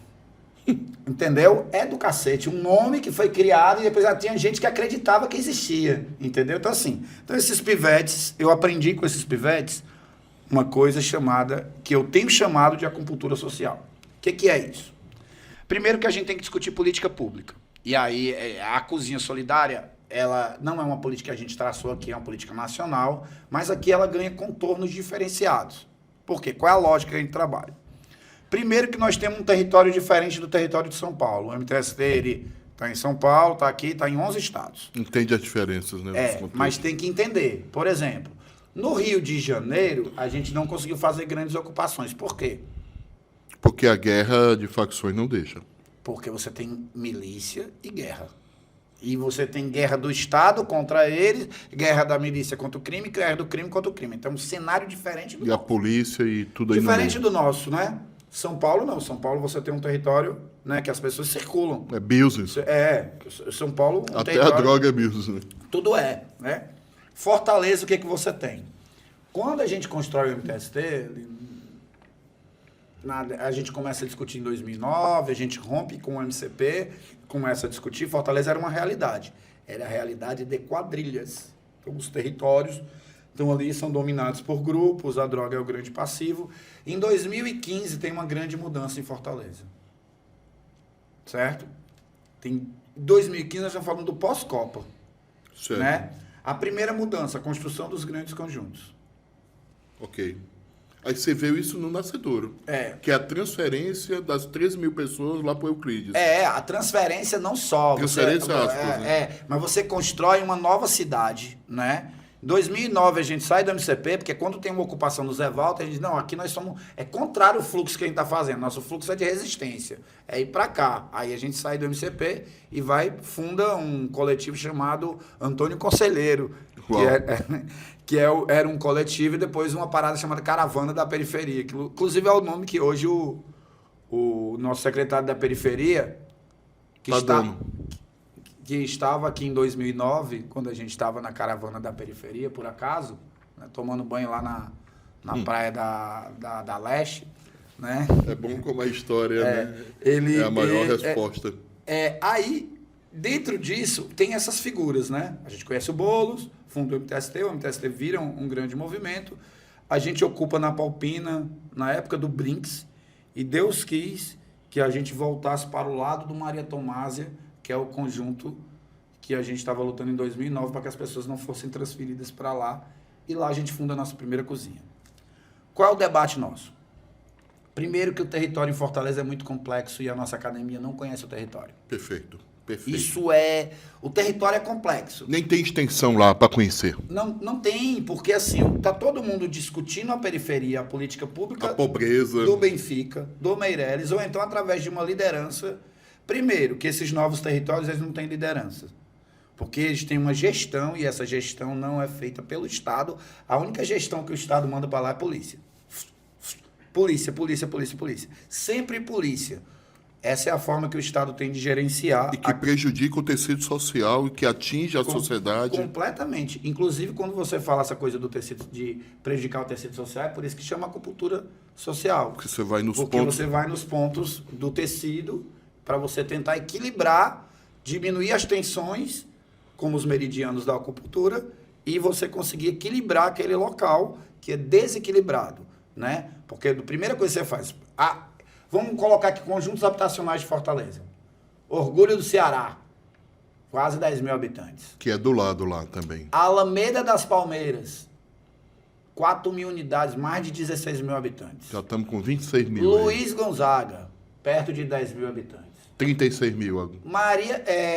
Entendeu? É do cacete. Um nome que foi criado e depois já tinha gente que acreditava que existia. Entendeu? Então, assim, esses pivetes, eu aprendi com esses pivetes uma coisa que eu tenho chamado de acupuntura social. O que é isso? Primeiro que a gente tem que discutir política pública. E aí, a cozinha solidária, ela não é uma política que a gente traçou aqui, é uma política nacional, mas aqui ela ganha contornos diferenciados. Por quê? Qual é a lógica que a gente trabalha? Primeiro que nós temos um território diferente do território de São Paulo. O MTST, ele está em São Paulo, está aqui, está em 11 estados. Entende as diferenças, né? Mas tem que entender. Por exemplo, no Rio de Janeiro, a gente não conseguiu fazer grandes ocupações. Por quê? Porque a guerra de facções não deixa. Porque você tem milícia e guerra. E você tem guerra do Estado contra eles, guerra da milícia contra o crime, guerra do crime contra o crime. Então, um cenário diferente do nosso. E a polícia e tudo aí diferente do nosso, né? São Paulo não. São Paulo você tem um território, né, que as pessoas circulam. É business. São Paulo... Até a droga é business, né? Tudo né? Fortaleza, o que você tem? Quando a gente constrói o MTST, a gente começa a discutir em 2009, a gente rompe com o MCP, começa a discutir. Fortaleza era uma realidade. Era a realidade de quadrilhas. Então, os territórios estão ali, são dominados por grupos, a droga é o grande passivo. Em 2015, tem uma grande mudança em Fortaleza. Certo? Em 2015, nós estamos falando do pós-Copa. Certo. Né? A primeira mudança, a construção dos grandes conjuntos. Ok. Aí você viu isso no Nascedouro. Que é a transferência das 13 mil pessoas lá para o Euclides. A transferência não só. Transferência aspas, né? Mas você constrói uma nova cidade, né? Em 2009 a gente sai do MCP, porque quando tem uma ocupação do Zé Walter, a gente diz, não, aqui nós somos... É contrário o fluxo que a gente está fazendo. Nosso fluxo é de resistência. É ir para cá. Aí a gente sai do MCP e funda um coletivo chamado Antônio Conselheiro, era um coletivo e depois uma parada chamada Caravana da Periferia, que inclusive é o nome que hoje o nosso secretário da Periferia, que estava aqui em 2009, quando a gente estava na Caravana da Periferia, por acaso, né, tomando banho lá na praia da Leste, né? É bom como a história, né? É a maior resposta. Aí, dentro disso, tem essas figuras, né? A gente conhece o Boulos, funda o MTST vira um grande movimento, a gente ocupa na Palpina, na época do Brinks, e Deus quis que a gente voltasse para o lado do Maria Tomásia, que é o conjunto que a gente estava lutando em 2009 para que as pessoas não fossem transferidas para lá. E lá a gente funda a nossa primeira cozinha. Qual é o debate nosso? Primeiro que o território em Fortaleza é muito complexo e a nossa academia não conhece o território. Perfeito. O território é complexo. Nem tem extensão lá para conhecer. Não tem, porque assim, tá todo mundo discutindo a periferia, a política pública, a pobreza do Benfica, do Meireles, ou então através de uma liderança. Primeiro, que esses novos territórios eles não têm liderança. Porque eles têm uma gestão e essa gestão não é feita pelo Estado. A única gestão que o Estado manda para lá é polícia. Polícia, polícia, polícia, polícia. Sempre polícia. Essa é a forma que o Estado tem de gerenciar. E que prejudica o tecido social e que atinge a sociedade. Completamente. Inclusive, quando você fala essa coisa do tecido, de prejudicar o tecido social, é por isso que chama acupuntura social. Porque você vai nos pontos do tecido para você tentar equilibrar, diminuir as tensões, como os meridianos da acupuntura, e você conseguir equilibrar aquele local que é desequilibrado, né? Porque a primeira coisa que você faz... Vamos colocar aqui conjuntos habitacionais de Fortaleza. Orgulho do Ceará, quase 10 mil habitantes. Que é do lado lá também. Alameda das Palmeiras, 4 mil unidades, mais de 16 mil habitantes. Já estamos com 26 mil. Luiz Gonzaga, perto de 10 mil habitantes. 36 mil.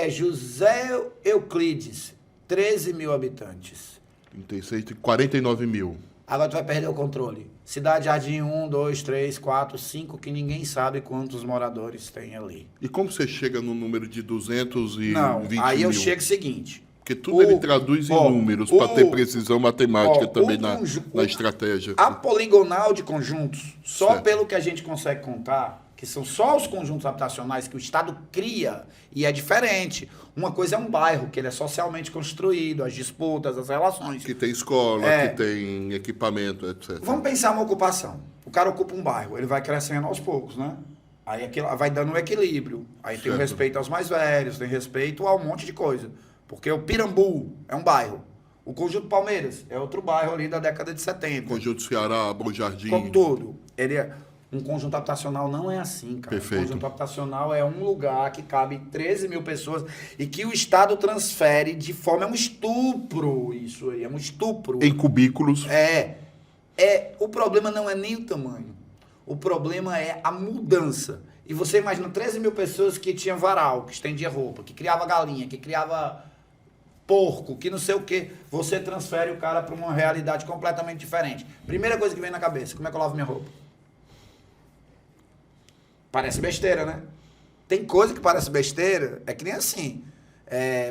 José Euclides, 13 mil habitantes. 36, 49 mil. Agora tu vai perder o controle. Cidade Jardim 1, 2, 3, 4, 5, que ninguém sabe quantos moradores tem ali. E como você chega no número de 220 Não, aí mil? eu chego o seguinte... Porque tudo ele traduz em números para ter precisão matemática também na estratégia. A poligonal de conjuntos, só certo. Pelo que a gente consegue contar, que são só os conjuntos habitacionais que o Estado cria, e é diferente. Uma coisa é um bairro, que ele é socialmente construído, as disputas, as relações. Que tem escola, que tem equipamento, etc. Vamos pensar uma ocupação. O cara ocupa um bairro, ele vai crescendo aos poucos, né? Aí aquilo vai dando um equilíbrio. Aí tem o respeito aos mais velhos, tem respeito a um monte de coisa. Porque o Pirambu é um bairro. O Conjunto Palmeiras é outro bairro ali da década de 70. Conjunto Ceará, Bom Jardim. Como todo. Um conjunto habitacional não é assim, cara. Perfeito. Um conjunto habitacional é um lugar que cabe 13 mil pessoas e que o Estado transfere de forma... É um estupro isso aí, é um estupro. Em cubículos. O problema não é nem o tamanho. O problema é a mudança. E você imagina 13 mil pessoas que tinham varal, que estendia roupa, que criava galinha, que criava porco, que não sei o quê. Você transfere o cara para uma realidade completamente diferente. Primeira coisa que vem na cabeça, como é que eu lavo minha roupa? Parece besteira, né? Tem coisa que parece besteira, é que nem assim.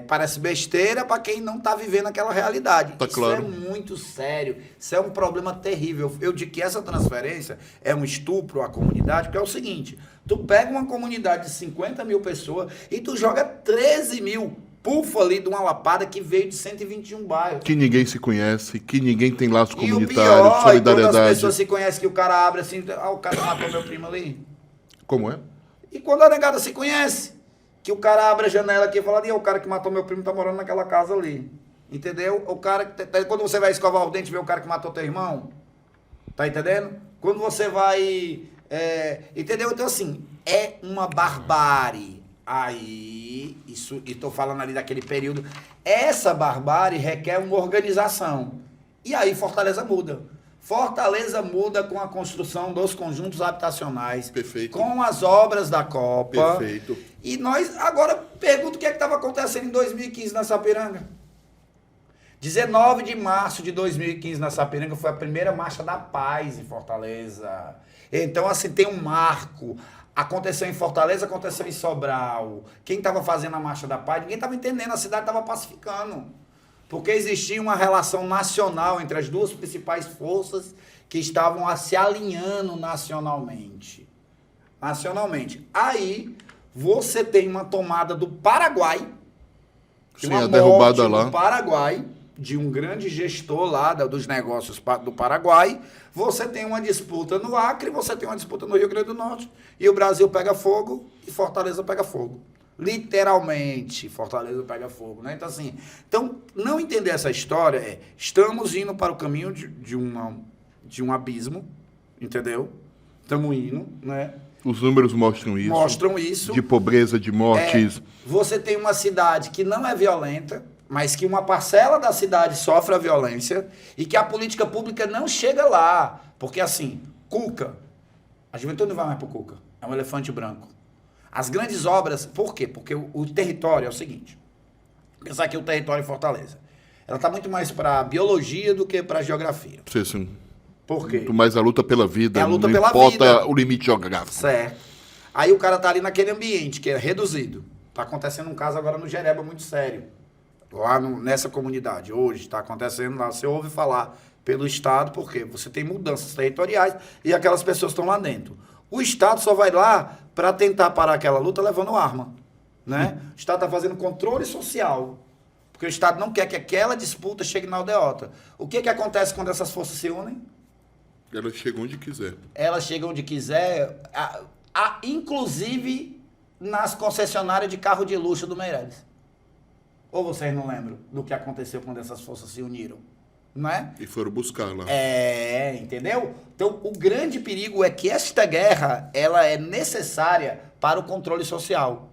Parece besteira para quem não está vivendo aquela realidade. Tá claro. Isso é muito sério. Isso é um problema terrível. Eu digo que essa transferência é um estupro à comunidade, porque é o seguinte, tu pega uma comunidade de 50 mil pessoas e tu joga 13 mil pufo ali de uma lapada que veio de 121 bairros. Que ninguém se conhece, que ninguém tem laços comunitários, pior, solidariedade. Quando as pessoas se conhecem, que o cara abre assim, o cara matou meu primo ali. Como é? E quando a negada se conhece, que o cara abre a janela aqui e fala, o cara que matou meu primo tá morando naquela casa ali. Entendeu? O cara, quando você vai escovar o dente, vê o cara que matou teu irmão. Tá entendendo? Quando você vai... entendeu? Então, assim, é uma barbárie. Aí, isso, e tô falando ali daquele período, essa barbárie requer uma organização. E aí Fortaleza muda. Fortaleza muda com a construção dos conjuntos habitacionais. Perfeito. Com as obras da Copa. Perfeito. E nós, agora, pergunto o que é que estava acontecendo em 2015 na Sapiranga. 19 de março de 2015, na Sapiranga, foi a primeira Marcha da Paz em Fortaleza. Então, assim, tem um marco. Aconteceu em Fortaleza, aconteceu em Sobral. Quem estava fazendo a Marcha da Paz, ninguém estava entendendo, a cidade estava pacificando. Porque existia uma relação nacional entre as duas principais forças que estavam se alinhando nacionalmente. Aí, você tem uma tomada do Paraguai, Sim, a derrubada lá. do Paraguai, de um grande gestor lá dos negócios do Paraguai. Você tem uma disputa no Acre, você tem uma disputa no Rio Grande do Norte, e o Brasil pega fogo e Fortaleza pega fogo. Literalmente, Fortaleza pega fogo, né? Então, assim, não entender essa história estamos indo para o caminho de um abismo, entendeu? Estamos indo, né? Os números mostram isso. Mostram isso. De pobreza, de mortes. Você tem uma cidade que não é violenta, mas que uma parcela da cidade sofre a violência e que a política pública não chega lá. Porque, assim, Cuca, a juventude não vai mais para o Cuca, é um elefante branco. As grandes obras, por quê? Porque o território é o seguinte, pensar aqui o território em Fortaleza, ela está muito mais para biologia do que para geografia. Sim. Por quê? Muito mais a luta pela vida, É a luta não pela importa vida. o limite geográfico. Certo. Aí o cara tá ali naquele ambiente que é reduzido. Tá acontecendo um caso agora no Jereba muito sério. Lá nessa comunidade, hoje, está acontecendo lá. Você ouve falar pelo Estado, porque você tem mudanças territoriais e aquelas pessoas estão lá dentro. O Estado só vai lá para tentar parar aquela luta levando arma. Né? O Estado está fazendo controle social. Porque o Estado não quer que aquela disputa chegue na aldeota. O que acontece quando essas forças se unem? Elas chegam onde quiser. Elas chegam onde quiser, inclusive nas concessionárias de carro de luxo do Meireles. Ou vocês não lembram do que aconteceu quando essas forças se uniram? Não é? E foram buscar lá. Entendeu? Então, o grande perigo é que esta guerra, ela é necessária para o controle social.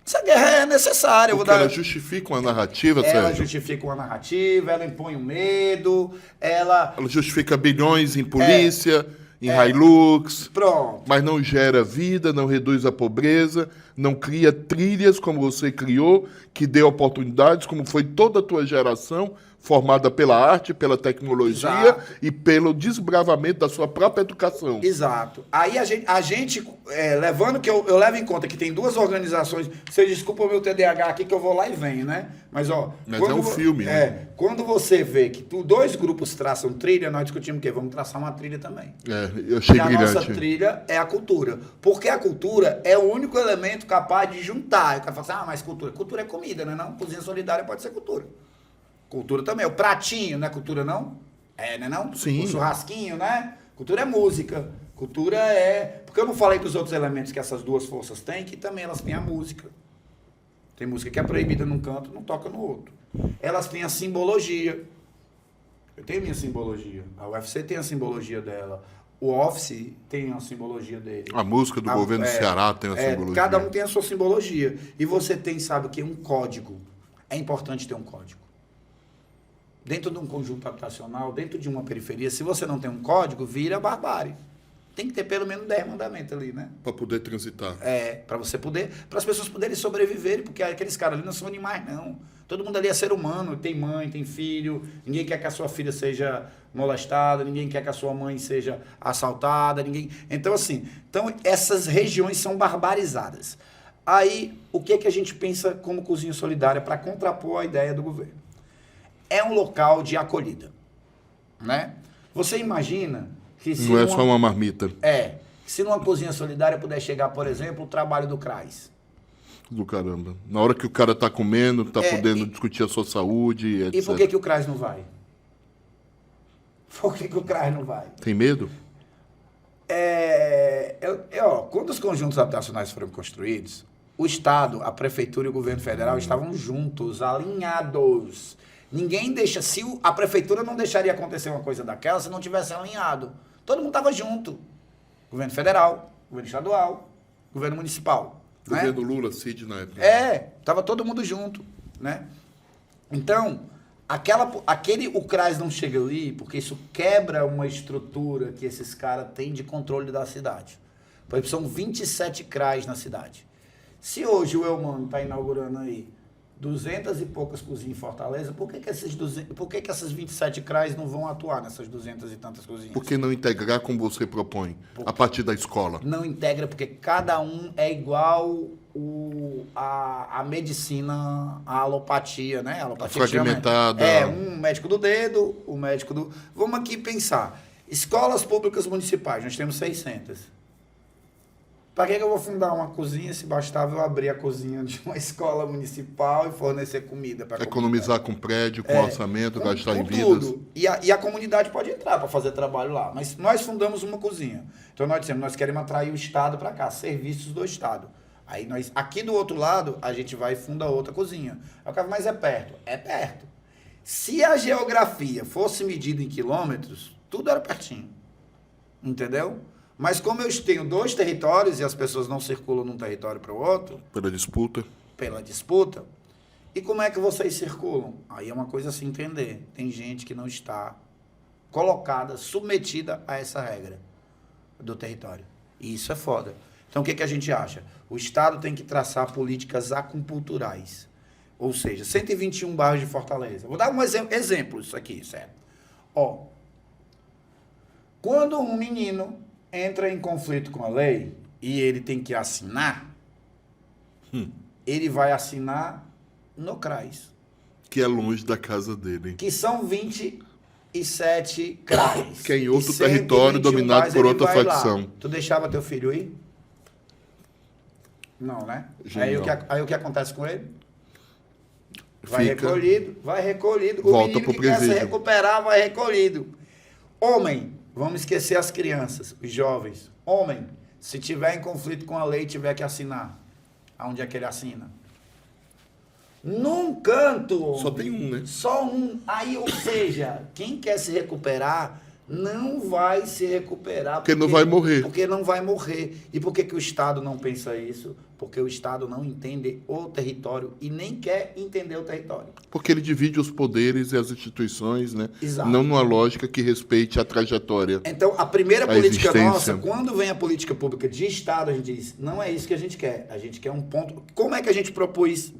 Essa guerra é necessária. Porque ela justifica uma narrativa, Sérgio. Ela justifica uma narrativa, ela impõe um medo, ela justifica bilhões em polícia, em Hilux. Pronto. Mas não gera vida, não reduz a pobreza, não cria trilhas como você criou, que dê oportunidades, como foi toda a tua geração, formada pela arte, pela tecnologia. Exato. E pelo desbravamento da sua própria educação. Exato. Aí a gente levando que eu levo em conta que tem duas organizações, você desculpa o meu TDAH aqui que eu vou lá e venho, né? Mas é um filme, né? Quando você vê que dois grupos traçam trilha, nós discutimos o quê? Vamos traçar uma trilha também. Eu achei brilhante. A nossa trilha é a cultura. Porque a cultura é o único elemento capaz de juntar. O cara fala assim, mas cultura. Cultura é comida, né? Não? Cozinha solidária pode ser cultura. Cultura também. O pratinho, não é cultura, não? Né não? Sim. O churrasquinho, né? Cultura é música. Cultura é... Porque eu não falei dos outros elementos que essas duas forças têm, que também elas têm a música. Tem música que é proibida num canto, não toca no outro. Elas têm a simbologia. Eu tenho minha simbologia. A UFC tem a simbologia dela. O Office tem a simbologia dele. A música do governo do Ceará tem a simbologia. Cada um tem a sua simbologia. E você tem, sabe o que? Um código. É importante ter um código. Dentro de um conjunto habitacional, dentro de uma periferia, se você não tem um código, vira barbárie. Tem que ter pelo menos 10 mandamentos ali, né? Para poder transitar. Para as pessoas poderem sobreviver, porque aqueles caras ali não são animais, não. Todo mundo ali é ser humano, tem mãe, tem filho, ninguém quer que a sua filha seja molestada, ninguém quer que a sua mãe seja assaltada, ninguém... Então, assim, essas regiões são barbarizadas. Aí, o que a gente pensa como cozinha solidária para contrapor a ideia do governo? É um local de acolhida, né? Você imagina que se não é só uma marmita. Se numa cozinha solidária puder chegar, por exemplo, o trabalho do CRAS. Do caramba. Na hora que o cara tá comendo, tá podendo discutir a sua saúde, etc. E por que o CRAS não vai? Por que o CRAS não vai? Tem medo? Quando os conjuntos habitacionais foram construídos, o Estado, a Prefeitura e o Governo Federal estavam juntos, alinhados. Ninguém deixa... a Prefeitura não deixaria acontecer uma coisa daquela se não tivesse alinhado. Todo mundo estava junto. Governo Federal, Governo Estadual, Governo Municipal. Governo Lula, Cid na época. Estava todo mundo junto, né? Então, o CRAS não chega ali porque isso quebra uma estrutura que esses caras têm de controle da cidade. Por exemplo, são 27 CRAS na cidade. Se hoje o Elmano está inaugurando aí 200 e poucas cozinhas em Fortaleza, por que essas 27 CRAs não vão atuar nessas 200 e tantas cozinhas? Por que não integrar como você propõe, a partir da escola? Não integra, porque cada um é igual a medicina, a alopatia, né? A alopatia Fragmentada. Um médico do dedo, o médico do... Vamos aqui pensar. Escolas públicas municipais, nós temos 600. Para que eu vou fundar uma cozinha se bastava eu abrir a cozinha de uma escola municipal e fornecer comida para Economizar com prédio, com orçamento, gastar em vidas. tudo. E a comunidade pode entrar para fazer trabalho lá. Mas nós fundamos uma cozinha. Então nós dissemos, nós queremos atrair o Estado para cá, serviços do Estado. Aí nós, aqui do outro lado, a gente vai e funda outra cozinha. Eu falo, mas é perto? É perto. Se a geografia fosse medida em quilômetros, tudo era pertinho. Entendeu? Mas como eu tenho 2 territórios e as pessoas não circulam de um território para o outro... Pela disputa. Pela disputa. E como é que vocês circulam? Aí é uma coisa a se entender. Tem gente que não está colocada, submetida a essa regra do território. E isso é foda. Então o que a gente acha? O Estado tem que traçar políticas acupunturais. Ou seja, 121 bairros de Fortaleza. Vou dar um exemplo isso aqui, certo? Ó, quando um menino entra em conflito com a lei e ele tem que assinar, ele vai assinar no CRAS. Que é longe da casa dele. Que são 27 CRAs. Que é em outro território dominado por outra facção. Lá. Tu deixava teu filho ir? Não, né? Aí o que acontece com ele? Vai recolhido. O Volta menino pro que quer se presídio. recuperar vai recolhido. Homem, vamos esquecer as crianças, os jovens. Homem, se tiver em conflito com a lei e tiver que assinar, aonde é que ele assina? Num canto. Homem. Só tem um, né? Só um. Aí, ou seja, quem quer se recuperar não vai se recuperar. Porque não vai morrer. Porque não vai morrer. E por que o Estado não pensa isso? Porque o Estado não entende o território e nem quer entender o território. Porque ele divide os poderes e as instituições, né? Exato. Não numa lógica que respeite a trajetória. Então, a primeira política existência. nossa, quando vem a política pública de Estado, a gente diz, não é isso que a gente quer. A gente quer um ponto... Como é que a gente propôs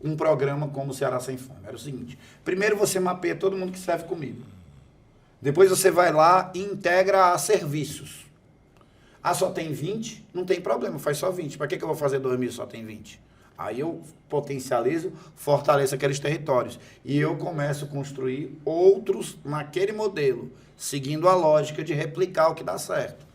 um programa como o Ceará Sem Fome? Era o seguinte, primeiro você mapeia todo mundo que serve comida. Depois você vai lá e integra a serviços. Ah, só tem 20? Não tem problema, faz só 20. Para que eu vou fazer 2.000 só tem 20? Aí eu potencializo, fortaleço aqueles territórios. E eu começo a construir outros naquele modelo, seguindo a lógica de replicar o que dá certo.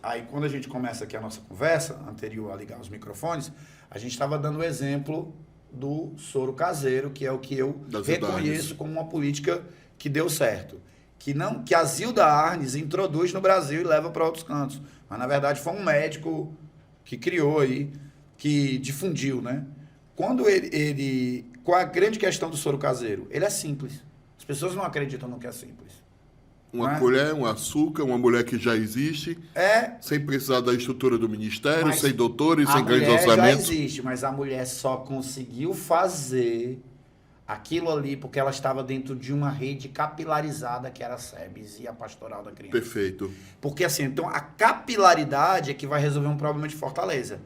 Aí quando a gente começa aqui a nossa conversa, anterior a ligar os microfones, a gente estava dando o exemplo do soro caseiro, que é o que eu reconheço como uma política que deu certo. Que a Zilda Arnes introduz no Brasil e leva para outros cantos. Mas, na verdade, foi um médico que criou aí, que difundiu, né? Quando qual é a grande questão do soro caseiro? Ele é simples. As pessoas não acreditam no que é simples. Uma colher, um açúcar, uma mulher que já existe, sem precisar da estrutura do ministério, sem doutores, sem grandes orçamentos. A mulher já existe, mas a mulher só conseguiu fazer aquilo ali porque ela estava dentro de uma rede capilarizada que era a SEBS e a Pastoral da Criança. Perfeito. Porque assim, então a capilaridade é que vai resolver um problema de Fortaleza.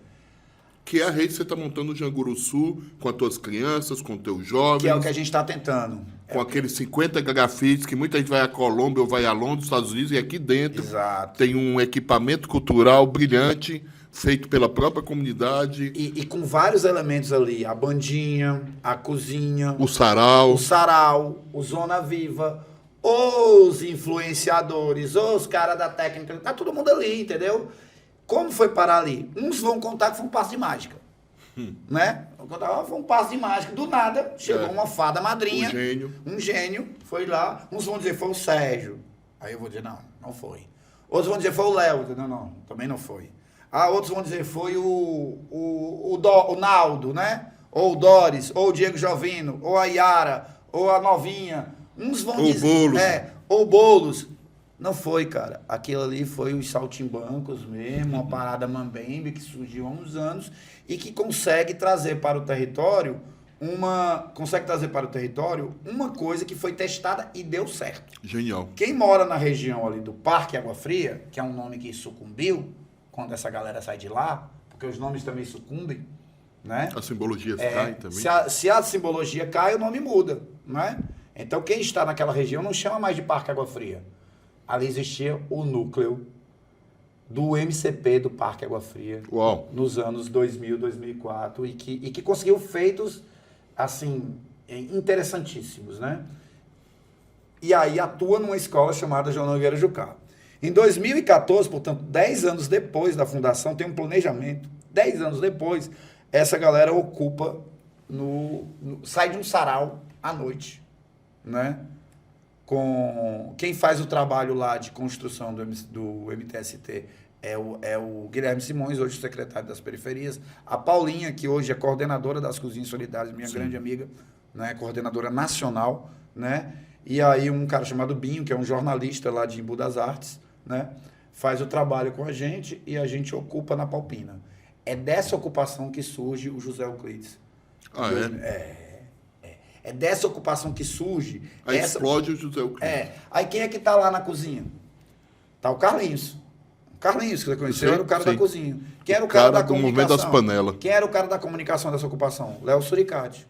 Que é a rede que você está montando no Janguruçu, com as tuas crianças, com os teus jovens. Que é o que a gente está tentando. Com aqueles 50 grafites que muita gente vai a Colômbia ou vai a Londres, Estados Unidos, e aqui dentro tem um equipamento cultural brilhante, feito pela própria comunidade. E com vários elementos ali, a bandinha, a cozinha, o sarau, o Zona Viva, os influenciadores, os caras da técnica, tá todo mundo ali, entendeu? Como foi parar ali? Uns vão contar que foi um passo de mágica, né? Vão contar, foi um passo de mágica, do nada, chegou uma fada madrinha, um gênio, foi lá, uns vão dizer foi o Sérgio, aí eu vou dizer não foi. Outros vão dizer foi o Léo, não, também não foi. Ah, outros vão dizer foi o Naldo, né? Ou o Doris, ou o Diego Jovino, ou a Yara, ou a Novinha. Uns vão dizer... ou Boulos. Não foi, cara. Aquilo ali foi os saltimbancos mesmo, uma parada mambembe que surgiu há uns anos e que consegue trazer para o território uma coisa que foi testada e deu certo. Genial. Quem mora na região ali do Parque Água Fria, que é um nome que sucumbiu, quando essa galera sai de lá, porque os nomes também sucumbem, né? As simbologias caem também. Se a simbologia cai, o nome muda, né? Então, quem está naquela região não chama mais de Parque Água Fria. Ali existia o núcleo do MCP do Parque Água Fria. Uau. Nos anos 2000, 2004, e que conseguiu feitos, assim, interessantíssimos, né? E aí atua numa escola chamada João Nogueira Jucá. Em 2014, portanto, 10 anos depois da fundação, tem um planejamento. 10 anos depois, essa galera ocupa, sai de um sarau à noite, né? Com quem faz o trabalho lá de construção do MTST é o Guilherme Simões, hoje secretário das periferias. A Paulinha, que hoje é coordenadora das Cozinhas Solidárias, minha grande amiga, né? Coordenadora nacional, né? E aí um cara chamado Binho, que é um jornalista lá de Embu das Artes, né? Faz o trabalho com a gente e a gente ocupa na Palpina. É dessa ocupação que surge o José Euclides. Ah, é? É dessa ocupação que surge. Aí explode o José Euclides. Aí quem é que tá lá na cozinha? Tá o Carlinhos. O Carlinhos, que você conheceu, era o cara da cozinha. Quem era o cara da do comunicação? movimento das panelas. Quem era o cara da comunicação dessa ocupação? Léo Suricati.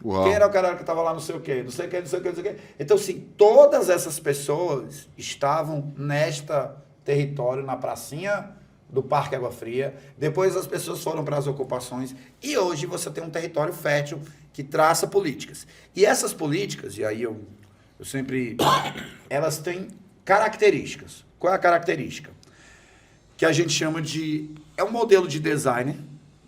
Uau. Quem era o cara que estava lá não sei o quê, não sei o quê, não sei o quê, não sei o quê. Então, assim, todas essas pessoas estavam nesta território, na pracinha do Parque Água Fria. Depois as pessoas foram para as ocupações. E hoje você tem um território fértil que traça políticas. E essas políticas, e aí eu sempre... elas têm características. Qual é a característica? Que a gente chama de... é um modelo de design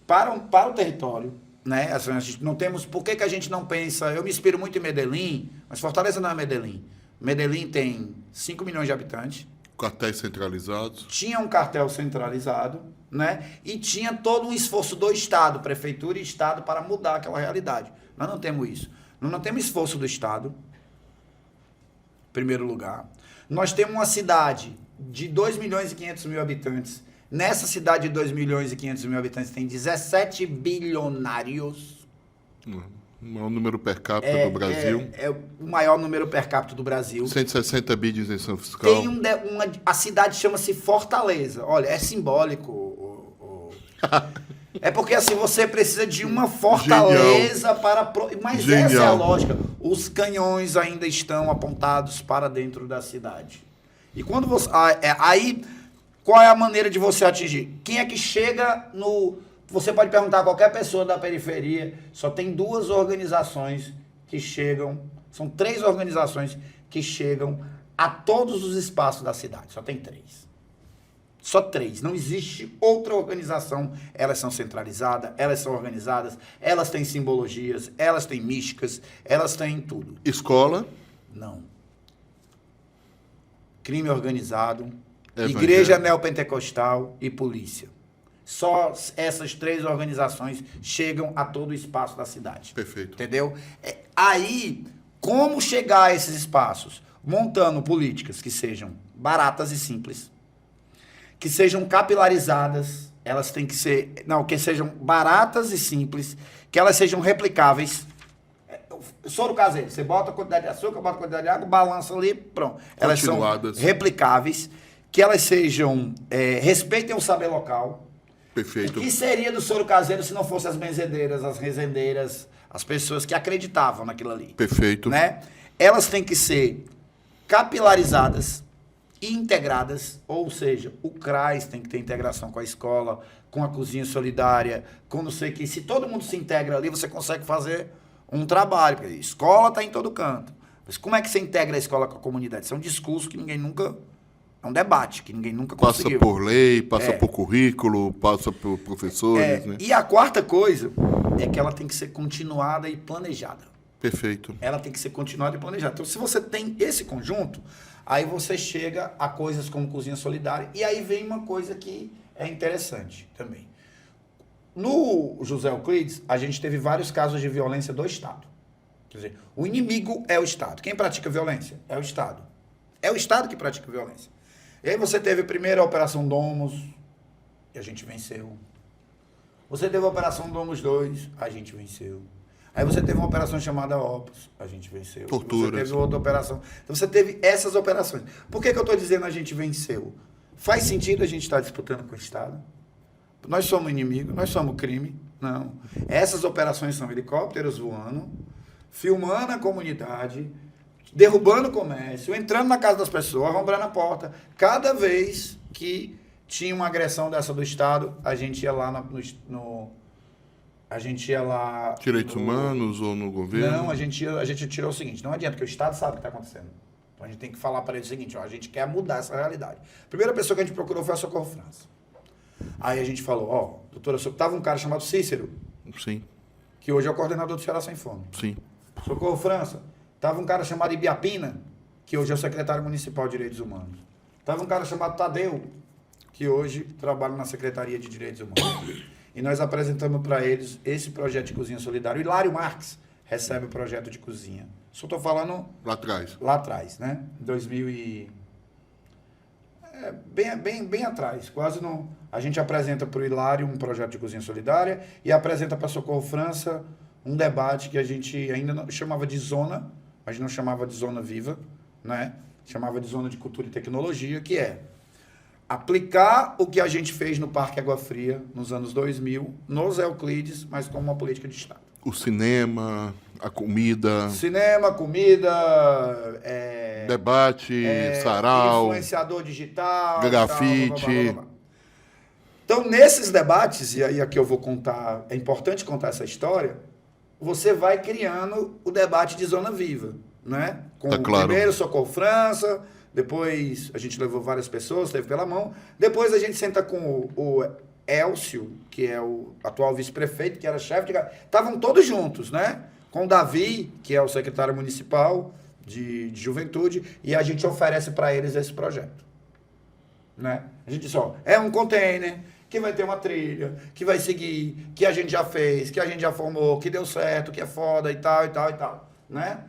para o território, né? Assim, a gente não temos... Por que a gente não pensa... Eu me inspiro muito em Medellín, mas Fortaleza não é Medellín. Medellín tem 5 milhões de habitantes. Quartéis centralizados. Tinha um cartel centralizado, né? E tinha todo um esforço do Estado, prefeitura e Estado, para mudar aquela realidade. Nós não temos isso. Nós não temos esforço do Estado, em primeiro lugar. Nós temos uma cidade de 2 milhões e 500 mil habitantes. Nessa cidade de 2 milhões e 500 mil habitantes tem 17 bilionários. O maior número per capita do Brasil. É o maior número per capita do Brasil. 160 bi de isenção fiscal. Tem a cidade chama-se Fortaleza. Olha, é simbólico. É porque assim, você precisa de uma fortaleza para... Mas Genial. essa é a lógica. Os canhões ainda estão apontados para dentro da cidade. E quando você... Aí, qual é a maneira de você atingir? Quem é que chega no... Você pode perguntar a qualquer pessoa da periferia, só tem 2 organizações que chegam, são 3 organizações que chegam a todos os espaços da cidade, só tem 3. Só 3, não existe outra organização, elas são centralizadas, elas são organizadas, elas têm simbologias, elas têm místicas, elas têm tudo. Escola. Não. Crime organizado, Evangelho. Igreja Neopentecostal e polícia. Só essas 3 organizações chegam a todo o espaço da cidade. Perfeito. Entendeu? Aí, como chegar a esses espaços? Montando políticas que sejam baratas e simples, que sejam capilarizadas, elas têm que ser... Não, que sejam baratas e simples, que elas sejam replicáveis. Soro caseiro, você bota a quantidade de açúcar, bota a quantidade de água, balança ali, pronto. Elas são replicáveis, que elas sejam... respeitem o saber local. Perfeito. O que seria do soro caseiro se não fossem as benzedeiras, as rezendeiras, as pessoas que acreditavam naquilo ali? Perfeito. Né? Elas têm que ser capilarizadas e integradas, ou seja, o CRAS tem que ter integração com a escola, com a cozinha solidária, com não sei o que. Se todo mundo se integra ali, você consegue fazer um trabalho. Porque a escola está em todo canto. Mas como é que você integra a escola com a comunidade? Isso é um discurso que ninguém nunca... É um debate que ninguém nunca conseguiu. Passa por lei, passa por currículo, passa por professores, né? E a quarta coisa é que ela tem que ser continuada e planejada. Perfeito. Ela tem que ser continuada e planejada. Então, se você tem esse conjunto, aí você chega a coisas como cozinha solidária. E aí vem uma coisa que é interessante também. No José Euclides, a gente teve vários casos de violência do Estado. Quer dizer, o inimigo é o Estado. Quem pratica violência? É o Estado. É o Estado que pratica violência. E aí você teve primeiro a Operação Domus, e a gente venceu. Você teve a Operação Domus 2, a gente venceu. Aí você teve uma operação chamada Opus, a gente venceu. Torturas. Você teve outra operação. Então você teve essas operações. Por que eu estou dizendo a gente venceu? Faz sentido a gente estar disputando com o Estado? Nós somos inimigo, nós somos crime, Não. Essas operações são helicópteros voando, filmando a comunidade, derrubando o comércio, entrando na casa das pessoas, arrombando a porta. Cada vez que tinha uma agressão dessa do Estado, a gente ia lá a gente ia lá... Direitos humanos ou no governo? Não, a gente tirou o seguinte, não adianta, porque o Estado sabe o que está acontecendo. Então a gente tem que falar para ele o seguinte, ó, a gente quer mudar essa realidade. A primeira pessoa que a gente procurou foi a Socorro França. Aí a gente falou, ó, doutora, tava um cara chamado Cícero, Sim, que hoje é o coordenador do Ceará Sem Fome. sim. Socorro França, tava um cara chamado Ibiapina, que hoje é o secretário municipal de Direitos Humanos. Tava um cara chamado Tadeu, que hoje trabalha na Secretaria de Direitos Humanos. E nós apresentamos para eles esse projeto de cozinha solidária. O Hilário Marques recebe o projeto de cozinha. Só estou falando... Lá atrás, né? 2000 e... bem atrás. Quase não... A gente apresenta para o Hilário um projeto de cozinha solidária e apresenta para a Socorro França um debate que a gente ainda não chamava de zona, a gente não chamava de zona viva, né? Chamava de zona de cultura e tecnologia, que é aplicar o que a gente fez no Parque Água Fria nos anos 2000, nos Euclides, mas como uma política de Estado. O cinema, a comida... Cinema, comida... debate, sarau... influenciador digital... grafite... blá, blá, blá, blá. Então, nesses debates, e aí aqui eu vou contar... É importante contar essa história. Você vai criando o debate de Zona Viva, né? Com Tá o claro. primeiro Socorro França... Depois a gente levou várias pessoas, teve pela mão. Depois a gente senta com o Elcio, que é o atual vice-prefeito, que era chefe de... Estavam todos juntos, né? Com o Davi, que é o secretário municipal de juventude, e a gente oferece para eles esse projeto. Né? A gente diz, ó, é um container que vai ter uma trilha, que vai seguir, que a gente já fez, que a gente já formou, que deu certo, que é foda e tal, e tal, e tal. Né?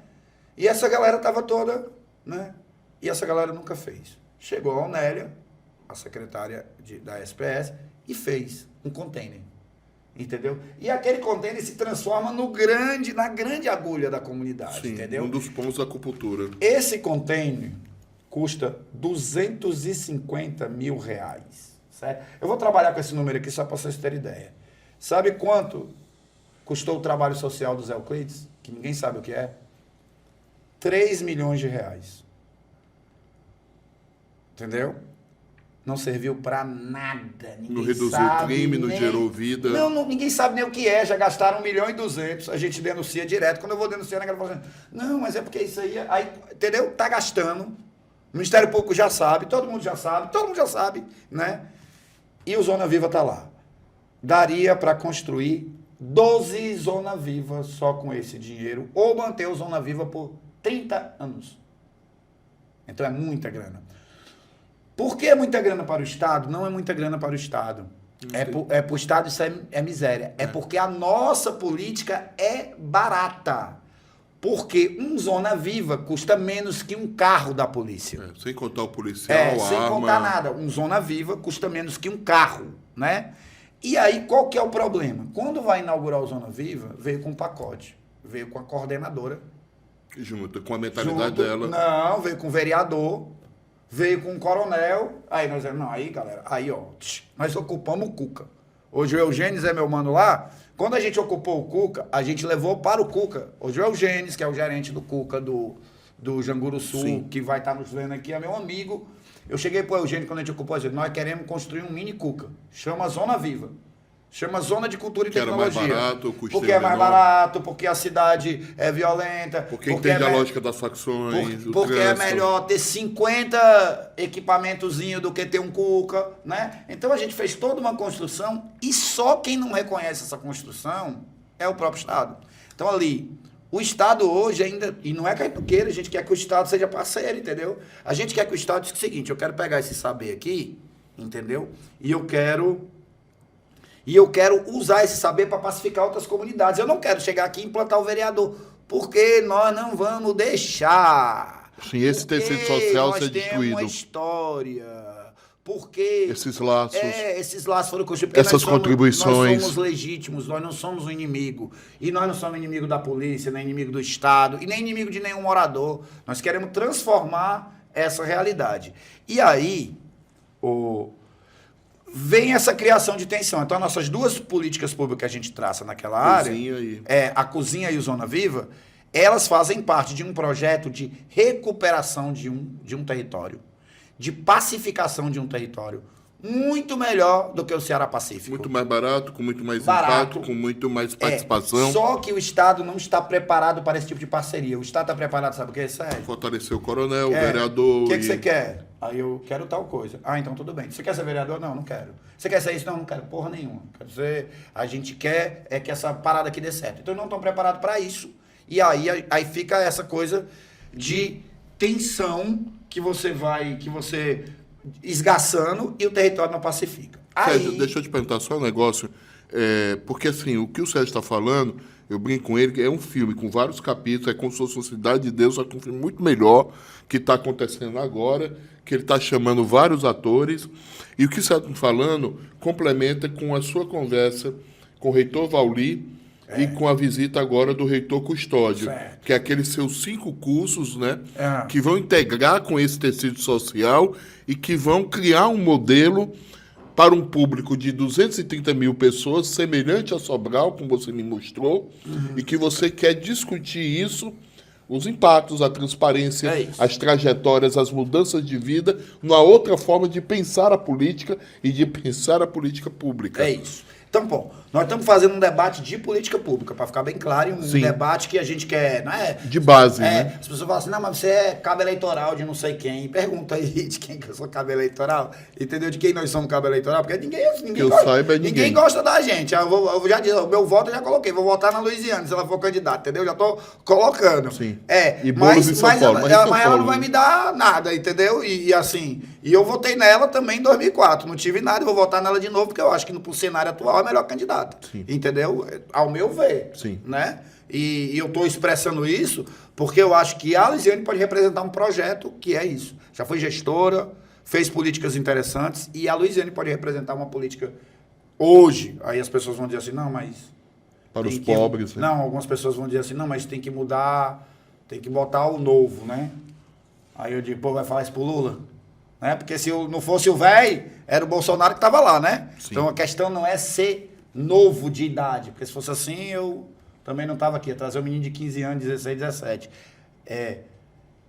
E essa galera tava toda, né? E essa galera nunca fez. Chegou a Onélia, a secretária da SPS, e fez um container. Entendeu? E aquele container se transforma na grande agulha da comunidade. Sim, entendeu? um dos pontos da acupuntura. Esse container custa R$250 mil. Certo? Eu vou trabalhar com esse número aqui só para vocês terem ideia. Sabe quanto custou o trabalho social dos Euclides? Que ninguém sabe o que é. R$3 milhões. Entendeu? Não serviu pra nada. Não reduziu o crime, não gerou vida. Não, ninguém sabe nem o que é. Já gastaram 1.200.000. A gente denuncia direto. Quando eu vou denunciar, ela fala assim, não, mas é porque isso aí, entendeu? Tá gastando. O Ministério Público já sabe, todo mundo já sabe, né? E o Zona Viva tá lá. Daria para construir 12 Zona Viva só com esse dinheiro, ou manter o Zona Viva por 30 anos. Então é muita grana. Por que é muita grana para o Estado? Não é muita grana para o Estado. Para o Estado isso é miséria. É porque a nossa política é barata. Porque um Zona Viva custa menos que um carro da polícia. Sem contar o policial, sem arma... contar nada. Um Zona Viva custa menos que um carro, né? E aí, qual que é o problema? Quando vai inaugurar o Zona Viva, veio com um pacote. Veio com a coordenadora. Junto, com a mentalidade dela. Não, veio com o vereador. Veio com um coronel, aí nós não, aí galera, aí ó, nós ocupamos o Cuca. Hoje o Eugênio é meu mano lá, quando a gente ocupou o Cuca, a gente levou para o Cuca. Hoje o Eugênio, que é o gerente do Cuca, do Janguru Sul, Sim. que vai estar nos vendo aqui, é meu amigo. Eu cheguei pro Eugênio quando a gente ocupou, eu disse, nós queremos construir um mini Cuca, chama Zona Viva. Chama Zona de Cultura e Tecnologia. Que era mais barato, o custo porque é mais menor. barato, porque a cidade é violenta. Porque entende a lógica das facções, Porque é melhor ter 50 equipamentozinhos do que ter um Cuca, né? Então a gente fez toda uma construção e só quem não reconhece essa construção é o próprio Estado. Então ali, o Estado hoje ainda, e não é que a gente não queira, a gente quer que o Estado seja parceiro, entendeu? A gente quer que o Estado diga o seguinte, eu quero pegar esse saber aqui, entendeu? E eu quero usar esse saber para pacificar outras comunidades. Eu não quero chegar aqui e implantar o vereador, porque nós não vamos deixar. Sim, esse tecido social ser destruído. Nós temos uma história. Porque... Esses laços. Esses laços foram construídos. Porque essas contribuições. Nós somos legítimos, nós não somos um inimigo. E nós não somos inimigo da polícia, nem inimigo do Estado, e nem inimigo de nenhum morador. Nós queremos transformar essa realidade. E aí, vem essa criação de tensão. Então, nossas duas políticas públicas que a gente traça naquela área, a cozinha e o Zona Viva, elas fazem parte de um projeto de recuperação de um território, de pacificação de um território, muito melhor do que o Ceará Pacífico. Muito mais barato, com muito mais impacto, com muito mais participação. Só que o Estado não está preparado para esse tipo de parceria. O Estado está preparado, sabe o que, Sérgio? Fortalecer o coronel, o vereador... O que você quer? Aí eu quero tal coisa. Ah, então tudo bem. Você quer ser vereador? Não, não quero. Você quer ser isso? Não, não quero porra nenhuma. Quer dizer, a gente quer que essa parada aqui dê certo. Então não estão preparados para isso. E aí fica essa coisa de tensão que você esgaçando e o território não pacifica. Sérgio, deixa eu te perguntar só um negócio, porque assim, o que o Sérgio está falando, eu brinco com ele, que é um filme com vários capítulos, é como se fosse uma Cidade de Deus, só que um filme muito melhor, que está acontecendo agora, que ele está chamando vários atores, e o que o Sérgio está falando complementa com a sua conversa com o reitor Vauli, e com a visita agora do reitor Custódio, que é aqueles seus 5 cursos, né, que vão integrar com esse tecido social e que vão criar um modelo para um público de 230 mil pessoas, semelhante a Sobral, como você me mostrou, e que você quer discutir isso, os impactos, a transparência, as trajetórias, as mudanças de vida, uma outra forma de pensar a política e de pensar a política pública. É isso. Então, bom, nós estamos fazendo um debate de política pública, para ficar bem claro, e um debate que a gente quer, não é? De base, né? As pessoas falam assim, não, mas você é cabo eleitoral de não sei quem. Pergunta aí de quem que eu sou cabo eleitoral, entendeu? De quem nós somos cabo eleitoral, porque ninguém gosta da gente. Eu já disse, o meu voto eu já coloquei, vou votar na Luiziane, se ela for candidata, entendeu? Já estou colocando. Sim. E mas ela não vai me dar nada, entendeu? E assim, e eu votei nela também em 2004, não tive nada, vou votar nela de novo, porque eu acho que no cenário atual é a melhor candidata. Sim. Entendeu? Ao meu ver. Sim. Né? E eu estou expressando isso porque eu acho que a Luiziane pode representar um projeto que é isso. Já foi gestora, fez políticas interessantes e a Luiziane pode representar uma política hoje. Aí as pessoas vão dizer assim, não, mas... Para os pobres. Não, algumas pessoas vão dizer assim, não, mas tem que mudar, tem que botar o novo, né? Aí eu digo, pô, vai falar isso pro Lula? Né? Porque se não fosse o velho, era o Bolsonaro que estava lá, né? Sim. Então a questão não é ser novo de idade, porque se fosse assim, eu também não estava aqui, ia trazer um menino de 15 anos, 16, 17. É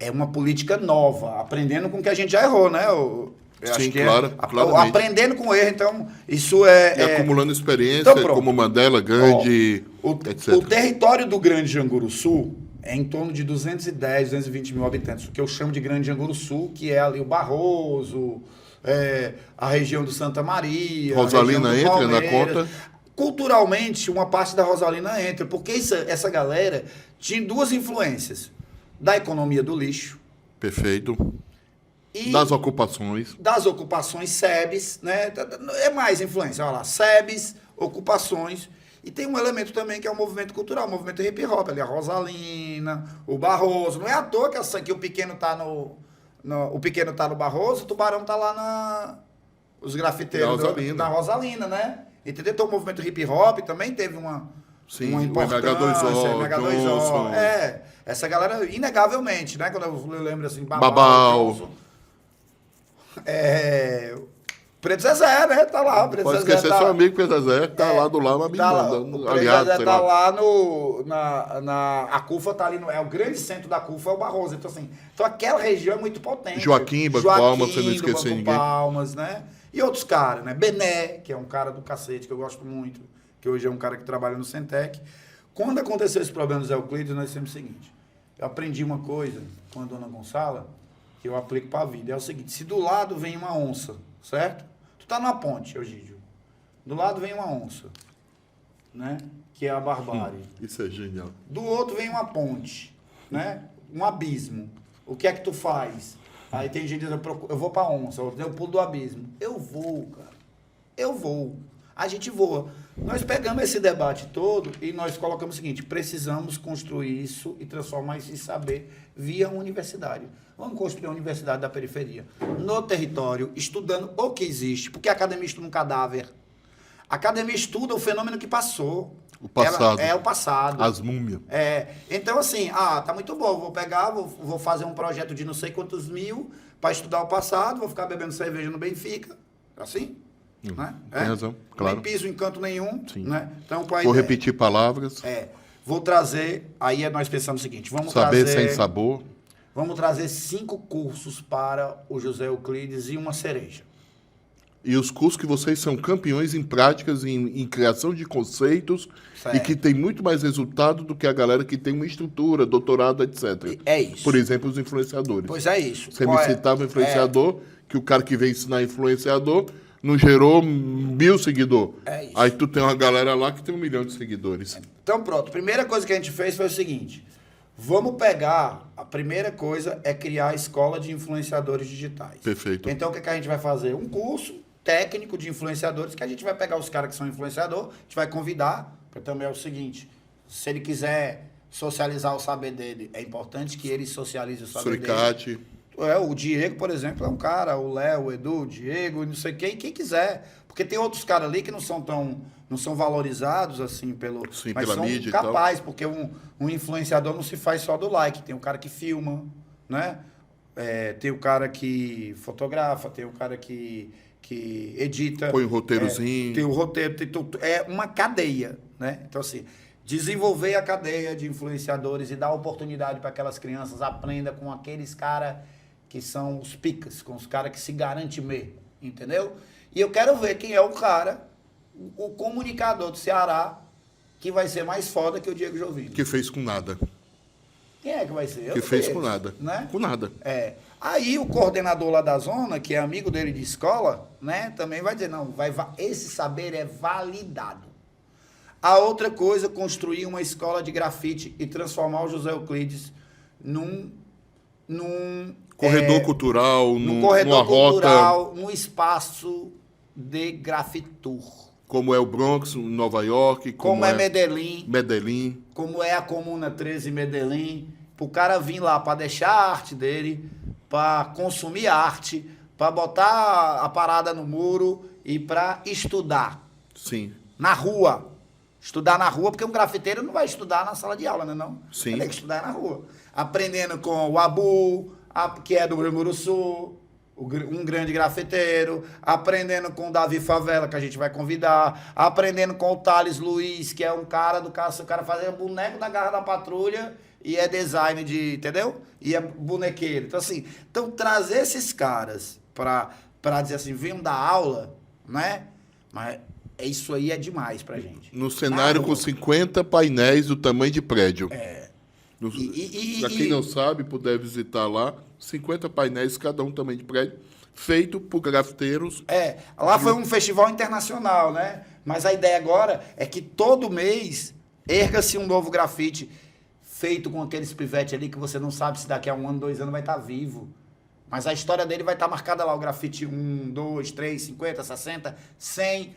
uma política nova, aprendendo com o que a gente já errou, né? Eu Sim, acho que claramente. Aprendendo com o erro, então, isso é... E acumulando experiência, então, como Mandela, Gandhi, etc. O território do Grande Janguruçu é em torno de 210, 220 mil habitantes, o que eu chamo de Grande Janguruçu, que é ali o Barroso, a região do Santa Maria, Rosalina entra na conta? Culturalmente, uma parte da Rosalina entra, porque essa galera tinha 2 influências, da economia do lixo. Perfeito. E das ocupações. Das ocupações, SEBs, né? É mais influência, olha lá, SEBs, ocupações. E tem um elemento também que é o movimento cultural, o movimento hip hop, ali a Rosalina, o Barroso. Não é à toa que o pequeno tá o pequeno tá no Barroso, o Tubarão tá lá os grafiteiros da Rosalina, né? Entendeu? Então o movimento hip hop também teve uma importância. MH2O. Essa galera, inegavelmente, né? Quando eu lembro assim, Babal. Preto Zezé, né? Tá lá. Preto Pode Zezé esquecer seu amigo Preto Zezé, tá lá do lado, mas aliás, Zezé tá lá a CUFA tá ali, é o grande centro da CUFA, é o Barroso. Então aquela região é muito potente. Joaquim, Palmas, você não esqueceu ninguém. Palmas, né? E outros caras, né? Bené, que é um cara do cacete, que eu gosto muito, que hoje é um cara que trabalha no Centec. Quando aconteceu esse problema do Zé Euclides, nós fizemos o seguinte, eu aprendi uma coisa com a dona Gonçala, que eu aplico para a vida. É o seguinte, se do lado vem uma onça, certo? Tu tá numa ponte, Eugídio. Do lado vem uma onça, né? Que é a barbárie. Isso é genial. Do outro vem uma ponte, né? Um abismo. O que é que tu faz? Aí tem gente que diz, eu vou pra onça, eu pulo do abismo. Eu vou, cara. Eu vou. A gente voa. Nós pegamos esse debate todo e nós colocamos o seguinte, precisamos construir isso e transformar isso em saber via universidade. Vamos construir a universidade da periferia, no território, estudando o que existe, porque a academia estuda um cadáver. A academia estuda o fenômeno que passou. O passado. É o passado. As múmias. Então, assim, tá muito bom, vou pegar, vou fazer um projeto de não sei quantos mil para estudar o passado, vou ficar bebendo cerveja no Benfica, assim. Né? Tem razão, claro. Nem piso em canto nenhum. Sim. Né? Então, com a Vou ideia, repetir palavras. vou trazer, aí nós pensamos o seguinte, Saber sem sabor. Vamos trazer 5 cursos para o José Euclides e uma cereja. E os cursos que vocês são campeões em práticas, em criação de conceitos, Certo. e que tem muito mais resultado do que a galera que tem uma estrutura, doutorado, etc. É isso. Por exemplo, os influenciadores. Pois é isso. Você me citava um influenciador, que o cara que vem ensinar influenciador não gerou 1000 seguidores. É isso. Aí tu tem uma galera lá que tem 1 milhão de seguidores. Então, pronto. A primeira coisa que a gente fez foi o seguinte. Vamos pegar... A primeira coisa é criar a escola de influenciadores digitais. Perfeito. Então, o que a gente vai fazer? Um curso técnico de influenciadores, que a gente vai pegar os caras que são influenciador, a gente vai convidar, porque também é o seguinte, se ele quiser socializar o saber dele, é importante que ele socialize o saber Suricate. dele. O Diego, por exemplo, é um cara, o Léo, o Edu, o Diego, não sei quem quiser. Porque tem outros caras ali que não são valorizados, assim, Sim, mas pela são mídia e tal. capazes, porque um influenciador não se faz só do like. Tem um cara que filma, né? Tem o cara que fotografa, tem o cara que edita. Põe um roteirozinho. Tem o roteiro, tem tudo. É uma cadeia, né? Então, assim, desenvolver a cadeia de influenciadores e dar oportunidade para aquelas crianças aprendam com aqueles caras que são os picas, com os caras que se garantem mesmo, entendeu? E eu quero ver quem é o cara, o comunicador do Ceará, que vai ser mais foda que o Diego Jovini. Que fez com nada. Quem é que vai ser? Eu Que não fez sei, com nada. né? Com nada. Aí o coordenador lá da zona, que é amigo dele de escola, né, também vai dizer, não, esse saber é validado. A outra coisa, construir uma escola de grafite e transformar o José Euclides num Corredor cultural, num numa corredor cultural, rota, num espaço de grafitur. como é o Bronx, Nova York, Como é Medellín, Medellín. como é a Comuna 13 em Medellín, para o cara vir lá para deixar a arte dele, para consumir arte, para botar a parada no muro e para estudar Sim. na rua. Estudar na rua, porque um grafiteiro não vai estudar na sala de aula, né, não? Sim. Ele tem que estudar na rua. Aprendendo com o Abu, que é do Muruçu, um grande grafiteiro, aprendendo com o Davi Favela, que a gente vai convidar, aprendendo com o Thales Luiz, que é um cara do cara, o cara fazendo boneco da Garra da Patrulha e é design de, entendeu? E é bonequeiro. Então, assim, trazer esses caras para dizer assim, venham dar aula, né? Mas isso aí é demais pra gente. No cenário com 50 painéis do tamanho de prédio. Para quem não sabe, puder visitar lá, 50 painéis, cada um tamanho de prédio, feito por grafiteiros. Lá foi um festival internacional, né? Mas a ideia agora é que todo mês erga-se um novo grafite feito com aqueles pivetes ali que você não sabe se daqui a 1 ano, 2 anos vai estar vivo. Mas a história dele vai estar marcada lá, o grafite 1, 2, 3, 50, 60, 100.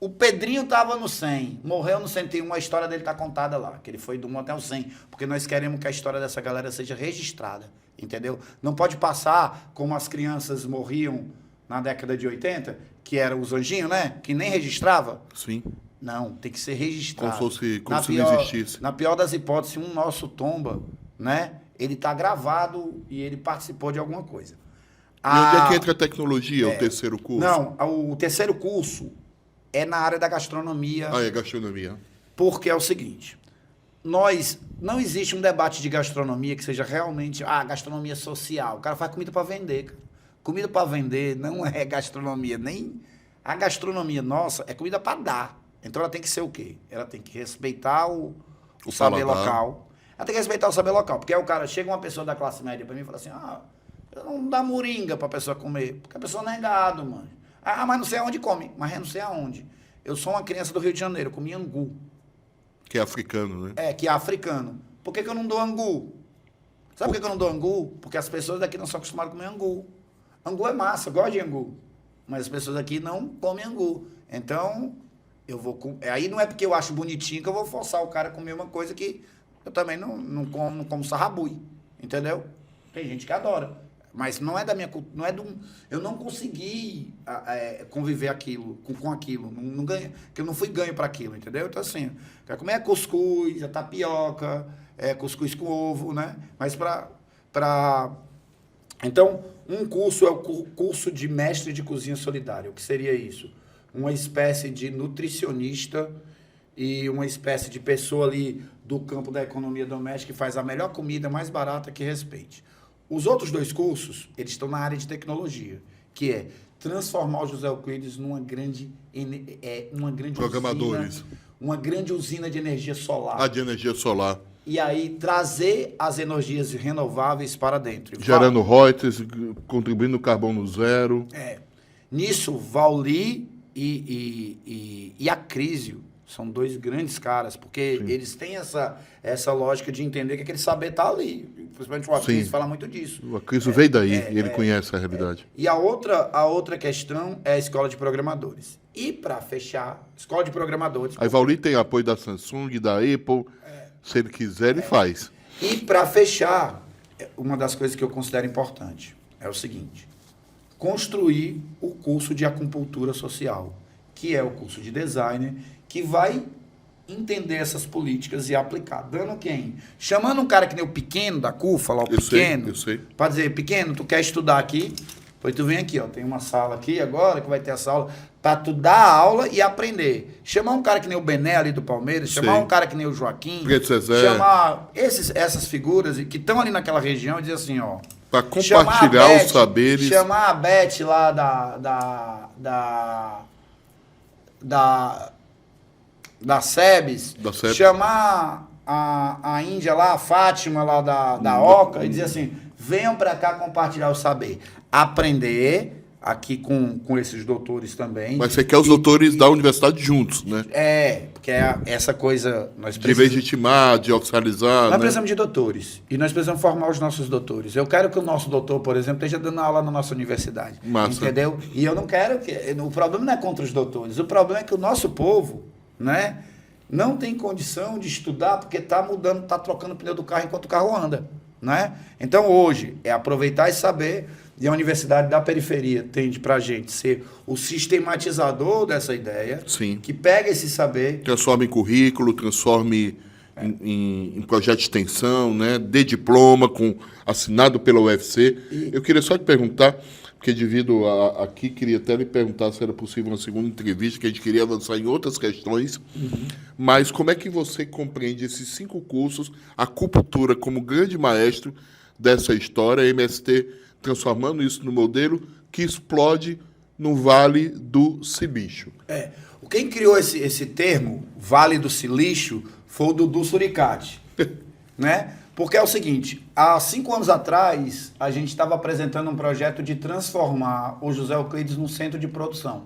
O Pedrinho estava no 100, morreu no 101, a história dele está contada lá, que ele foi do 1 até o 100, porque nós queremos que a história dessa galera seja registrada, entendeu? Não pode passar como as crianças morriam na década de 80, que eram os anjinhos, né? Que nem registrava. Sim. Não, tem que ser registrado. Como se não existisse. Na pior das hipóteses, um nosso tomba, né? Ele está gravado e ele participou de alguma coisa. E onde é que entra a tecnologia, o terceiro curso? Não, o terceiro curso é na área da gastronomia. É gastronomia. Porque é o seguinte, não existe um debate de gastronomia que seja realmente gastronomia social. O cara faz comida para vender, cara. Comida para vender não é gastronomia, nem a gastronomia nossa é comida para dar. Então ela tem que ser o quê? Ela tem que respeitar o saber local. Ela tem que respeitar o saber local, porque aí o cara chega uma pessoa da classe média para mim e fala assim: eu não dá moringa para a pessoa comer, porque a pessoa não é gado, mano. Mas não sei aonde come, mas não sei aonde. Eu sou uma criança do Rio de Janeiro, eu comi angu. Que é africano, né? Que é africano. Por que eu não dou angu? Sabe por que eu não dou angu? Porque as pessoas daqui não são acostumadas a comer angu. Angu é massa, eu gosto de angu. Mas as pessoas aqui não comem angu. Então, eu vou... Aí não é porque eu acho bonitinho que eu vou forçar o cara a comer uma coisa que eu também não como sarrabui. Entendeu? Tem gente que adora. Mas não é da minha cultura, eu não consegui conviver com aquilo, não ganho, porque eu não fui ganho para aquilo, entendeu? Então assim, quero comer cuscuz, a tapioca, cuscuz com ovo, né? Mas para Então, um curso é o curso de mestre de cozinha solidária. O que seria isso? Uma espécie de nutricionista e uma espécie de pessoa ali do campo da economia doméstica que faz a melhor comida, mais barata, que respeite. Os outros 2 cursos, eles estão na área de tecnologia, que é transformar o José Euclides numa grande Programadores. usina, uma grande usina de energia solar. De energia solar. E aí trazer as energias renováveis para dentro. Gerando royalties, contribuindo no carbono zero. Nisso, Vauli e Acrísio são 2 grandes caras, porque Sim. eles têm essa lógica de entender que aquele saber está ali. Principalmente o Acrísio fala muito disso. O Acrísio veio daí e ele conhece a realidade. E a outra questão é a escola de programadores. E para fechar, escola de programadores. Aí Vauli tem apoio da Samsung, da Apple. Se ele quiser, ele faz. E para fechar, uma das coisas que eu considero importante é o seguinte: construir o curso de acupuntura social, que é o curso de designer, que vai entender essas políticas e aplicar. Dando quem? Chamando um cara que nem o Pequeno da CUFA, lá o Pequeno. Eu sei. Para dizer, Pequeno, tu quer estudar aqui? Pois tu vem aqui, ó, tem uma sala aqui agora que vai ter essa aula para tu dar a aula e aprender. Chamar um cara que nem o Bené ali do Palmeiras, chamar um cara que nem o Joaquim, chamar essas figuras que estão ali naquela região e dizer assim, ó, para compartilhar os saberes. Chamar a Beth lá da SEBS, chamar a Índia lá, a Fátima lá da Oca, e dizer assim, venham para cá compartilhar o saber. Aprender aqui com esses doutores também. Mas você quer os doutores da universidade juntos, né? Porque é essa coisa... De legitimar, de oficializar, Nós precisamos de doutores. E nós precisamos formar os nossos doutores. Eu quero que o nosso doutor, por exemplo, esteja dando aula na nossa universidade. Massa. Entendeu? E eu não quero que... O problema não é contra os doutores. O problema é que o nosso povo, né, não tem condição de estudar porque está mudando, está trocando o pneu do carro enquanto o carro anda. Né? Então, hoje, é aproveitar esse saber. E a Universidade da Periferia tende para a gente ser o sistematizador dessa ideia, Sim. que pega esse saber... Transforme em currículo, transforme em projeto de extensão, né? Dê diploma assinado pela UFC. Eu queria só te perguntar, porque devido aqui, queria até lhe perguntar se era possível uma segunda entrevista, que a gente queria avançar em outras questões, mas como é que você compreende esses 5 cursos, a acupuntura como grande maestro dessa história, a MST transformando isso no modelo que explode no Vale do Silício. Quem criou esse termo, Vale do Silício, foi o Dudu Suricati. Né? Porque é o seguinte, há 5 anos atrás, a gente estava apresentando um projeto de transformar o José Euclides num centro de produção.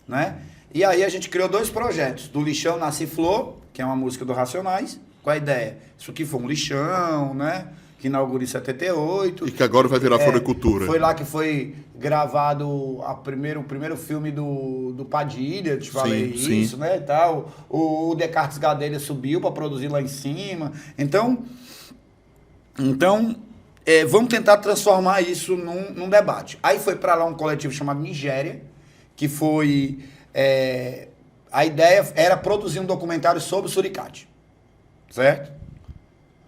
Né? E aí a gente criou 2 projetos. Do Lixão Nasce Flor, que é uma música do Racionais, com a ideia, isso aqui foi um lixão, né? Que inaugurou em 78. E que agora vai virar floricultura. Foi lá que foi gravado o primeiro filme do Padilha, te falei isso, né, e tal. O Descartes Gadelha subiu para produzir lá em cima. Então vamos tentar transformar isso num debate. Aí foi para lá um coletivo chamado Nigéria, que foi... a ideia era produzir um documentário sobre o suricate, certo?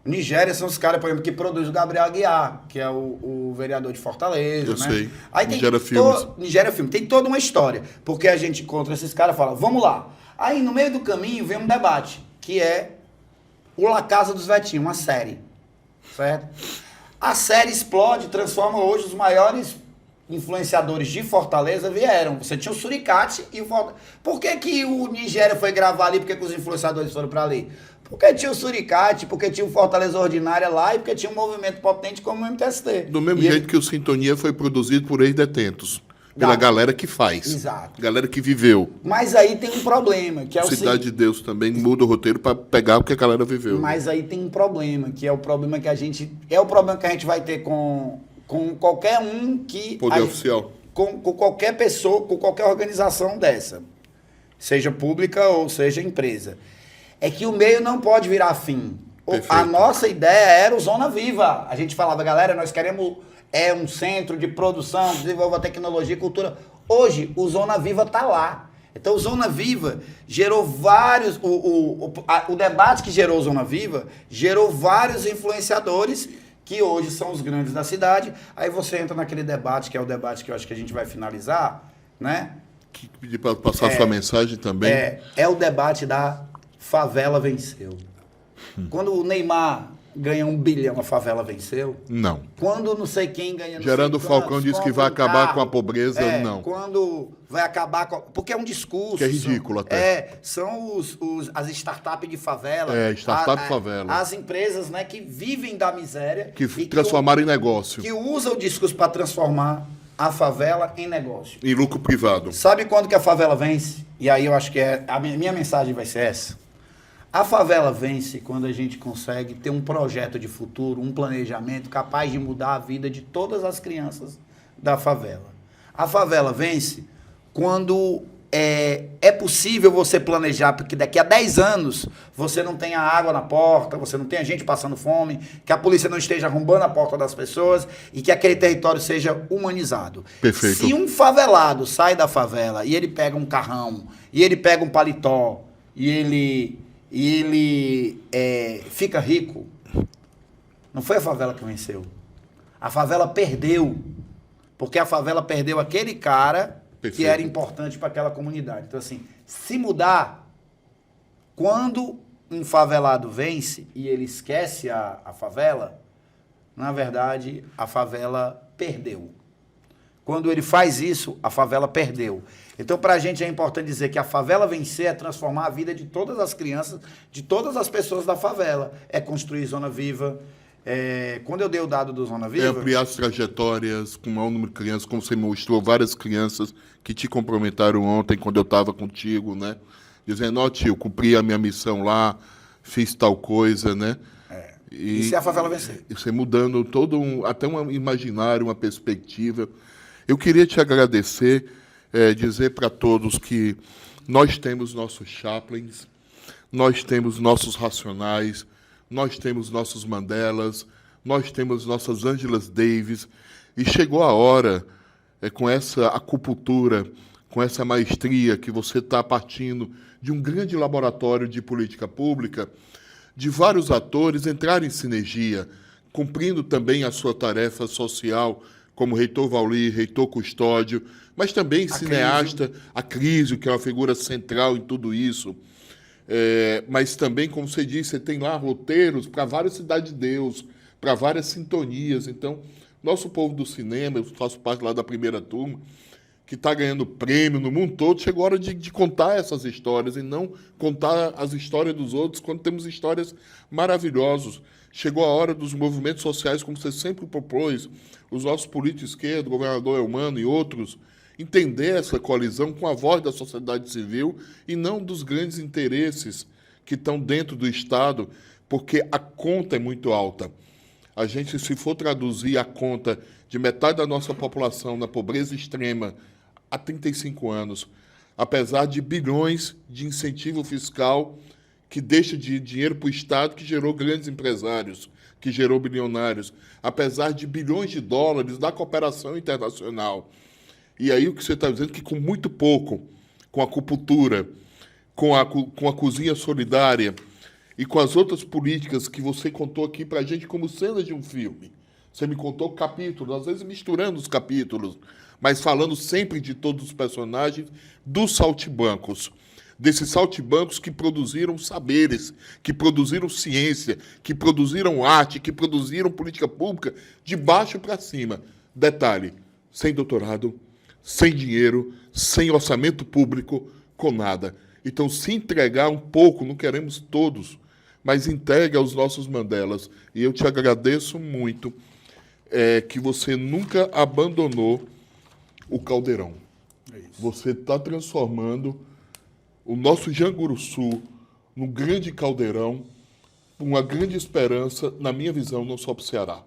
Nigéria são os caras, por exemplo, que produzem o Gabriel Aguiar, que é o vereador de Fortaleza. Eu sei. Aí Nigéria Filmes. Nigéria Filmes. Tem toda uma história. Porque a gente encontra esses caras e fala, vamos lá. Aí, no meio do caminho, vem um debate, que é o La Casa dos Vetinhos, uma série. Certo? A série explode, transforma hoje os maiores influenciadores de Fortaleza vieram. Você tinha o Suricate e o Fortaleza. Por que o Nigéria foi gravar ali? Por que os influenciadores foram para ali? Porque tinha o Suricate, porque tinha o Fortaleza Ordinária lá e porque tinha um movimento potente como o MTST. Do mesmo jeito que o Sintonia foi produzido por ex-detentos. Pela galera que faz. Exato. Galera que viveu. Mas aí tem um problema, que é o Cidade de Deus também muda o roteiro para pegar o que a galera viveu. Mas aí tem um problema, que é o problema que a gente... É o problema que a gente vai ter com qualquer um que... Poder oficial. Com qualquer pessoa, com qualquer organização dessa. Seja pública ou seja empresa. É que o meio não pode virar fim. Perfeito. A nossa ideia era o Zona Viva. A gente falava, galera, nós queremos um centro de produção, desenvolva tecnologia e cultura. Hoje, o Zona Viva está lá. Então, o Zona Viva gerou vários... O debate que gerou o Zona Viva gerou vários influenciadores que hoje são os grandes da cidade. Aí você entra naquele debate, que é o debate que eu acho que a gente vai finalizar, né? Pedir para passar sua mensagem também. É o debate da favela venceu. Quando o Neymar ganha 1 bilhão, a favela venceu. Não. Quando não sei quem ganha... Gerando Falcão disse que vai acabar com a pobreza, não. Quando vai acabar com... Porque é um discurso. Que é ridículo até. São as startups de favela. Startup favela. As empresas, né, que vivem da miséria. Que transformaram em negócio. Que usam o discurso para transformar a favela em negócio. Em lucro privado. Sabe quando que a favela vence? E aí eu acho que a minha mensagem vai ser essa. A favela vence quando a gente consegue ter um projeto de futuro, um planejamento capaz de mudar a vida de todas as crianças da favela. A favela vence quando é possível você planejar, porque daqui a 10 anos você não tenha água na porta, você não tenha gente passando fome, que a polícia não esteja arrombando a porta das pessoas e que aquele território seja humanizado. Perfeito. Se um favelado sai da favela e ele pega um carrão, e ele pega um paletó, e ele fica rico, não foi a favela que venceu. A favela perdeu. Porque a favela perdeu aquele cara que era importante para aquela comunidade. Então, assim, se mudar, quando um favelado vence e ele esquece a favela, na verdade, a favela perdeu. Quando ele faz isso, a favela perdeu. Então, para a gente é importante dizer que a favela vencer é transformar a vida de todas as crianças, de todas as pessoas da favela. É construir zona viva. Quando eu dei o dado do Zona Viva... É ampliar as trajetórias com o maior número de crianças, como você mostrou, várias crianças que te comprometeram ontem, quando eu estava contigo, né? Dizendo, ó, tio, cumpri a minha missão lá, fiz tal coisa, né? Isso é a favela vencer. Isso é mudando todo até um imaginário, uma perspectiva. Eu queria te agradecer, dizer para todos que nós temos nossos chaplains, nós temos nossos racionais, nós temos nossos Mandelas, nós temos nossas Angelas Davis, e chegou a hora, com essa acupuntura, com essa maestria que você está partindo de um grande laboratório de política pública, de vários atores entrarem em sinergia, cumprindo também a sua tarefa social, como reitor Vauli, reitor Custódio, mas também cineasta, Acrísio, que é uma figura central em tudo isso. Mas também, como você disse, você tem lá roteiros para várias Cidades de Deus, para várias sintonias. Então, nosso povo do cinema, eu faço parte lá da primeira turma, que está ganhando prêmio no mundo todo, chegou a hora de contar essas histórias e não contar as histórias dos outros quando temos histórias maravilhosas. Chegou a hora dos movimentos sociais, como você sempre propôs, os nossos políticos de esquerda, o governador Elmano e outros, entender essa colisão com a voz da sociedade civil e não dos grandes interesses que estão dentro do Estado, porque a conta é muito alta. A gente, se for traduzir a conta de metade da nossa população na pobreza extrema há 35 anos, apesar de bilhões de incentivo fiscal que deixa de dinheiro para o Estado, que gerou grandes empresários, que gerou bilionários, apesar de bilhões de dólares da cooperação internacional. E aí o que você está dizendo é que com muito pouco, com a acupuntura, com a cozinha solidária e com as outras políticas que você contou aqui para a gente como cenas de um filme. Você me contou capítulos, às vezes misturando os capítulos, mas falando sempre de todos os personagens dos saltimbancos. Desses saltimbancos que produziram saberes, que produziram ciência, que produziram arte, que produziram política pública de baixo para cima. Detalhe, sem doutorado, sem dinheiro, sem orçamento público, com nada. Então, se entregar um pouco, não queremos todos, mas entregue aos nossos Mandelas. E eu te agradeço muito que você nunca abandonou o Caldeirão. É isso. Você está transformando o nosso Janguruçu num grande caldeirão, uma grande esperança, na minha visão, não só para o Ceará.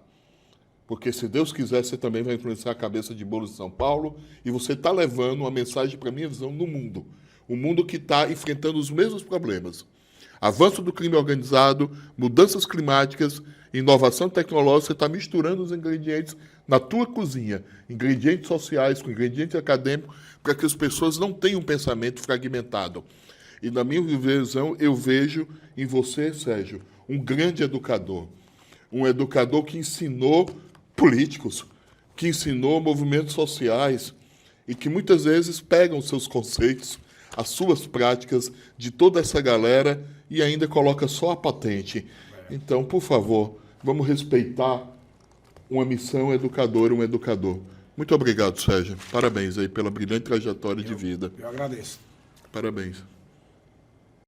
Porque, se Deus quiser, você também vai influenciar a cabeça de Boulos de São Paulo e você está levando uma mensagem, para a minha visão, no mundo. Um mundo que está enfrentando os mesmos problemas. Avanço do crime organizado, mudanças climáticas, inovação tecnológica, você está misturando os ingredientes na tua cozinha, ingredientes sociais com ingredientes acadêmicos, para que as pessoas não tenham um pensamento fragmentado. E, na minha visão, eu vejo em você, Sérgio, um grande educador, um educador que ensinou políticos, que ensinou movimentos sociais e que muitas vezes pegam seus conceitos, as suas práticas de toda essa galera e ainda coloca só a patente. Então, por favor, vamos respeitar uma missão educadora, um educador. Muito obrigado, Sérgio. Parabéns aí pela brilhante trajetória de vida. Eu agradeço. Parabéns.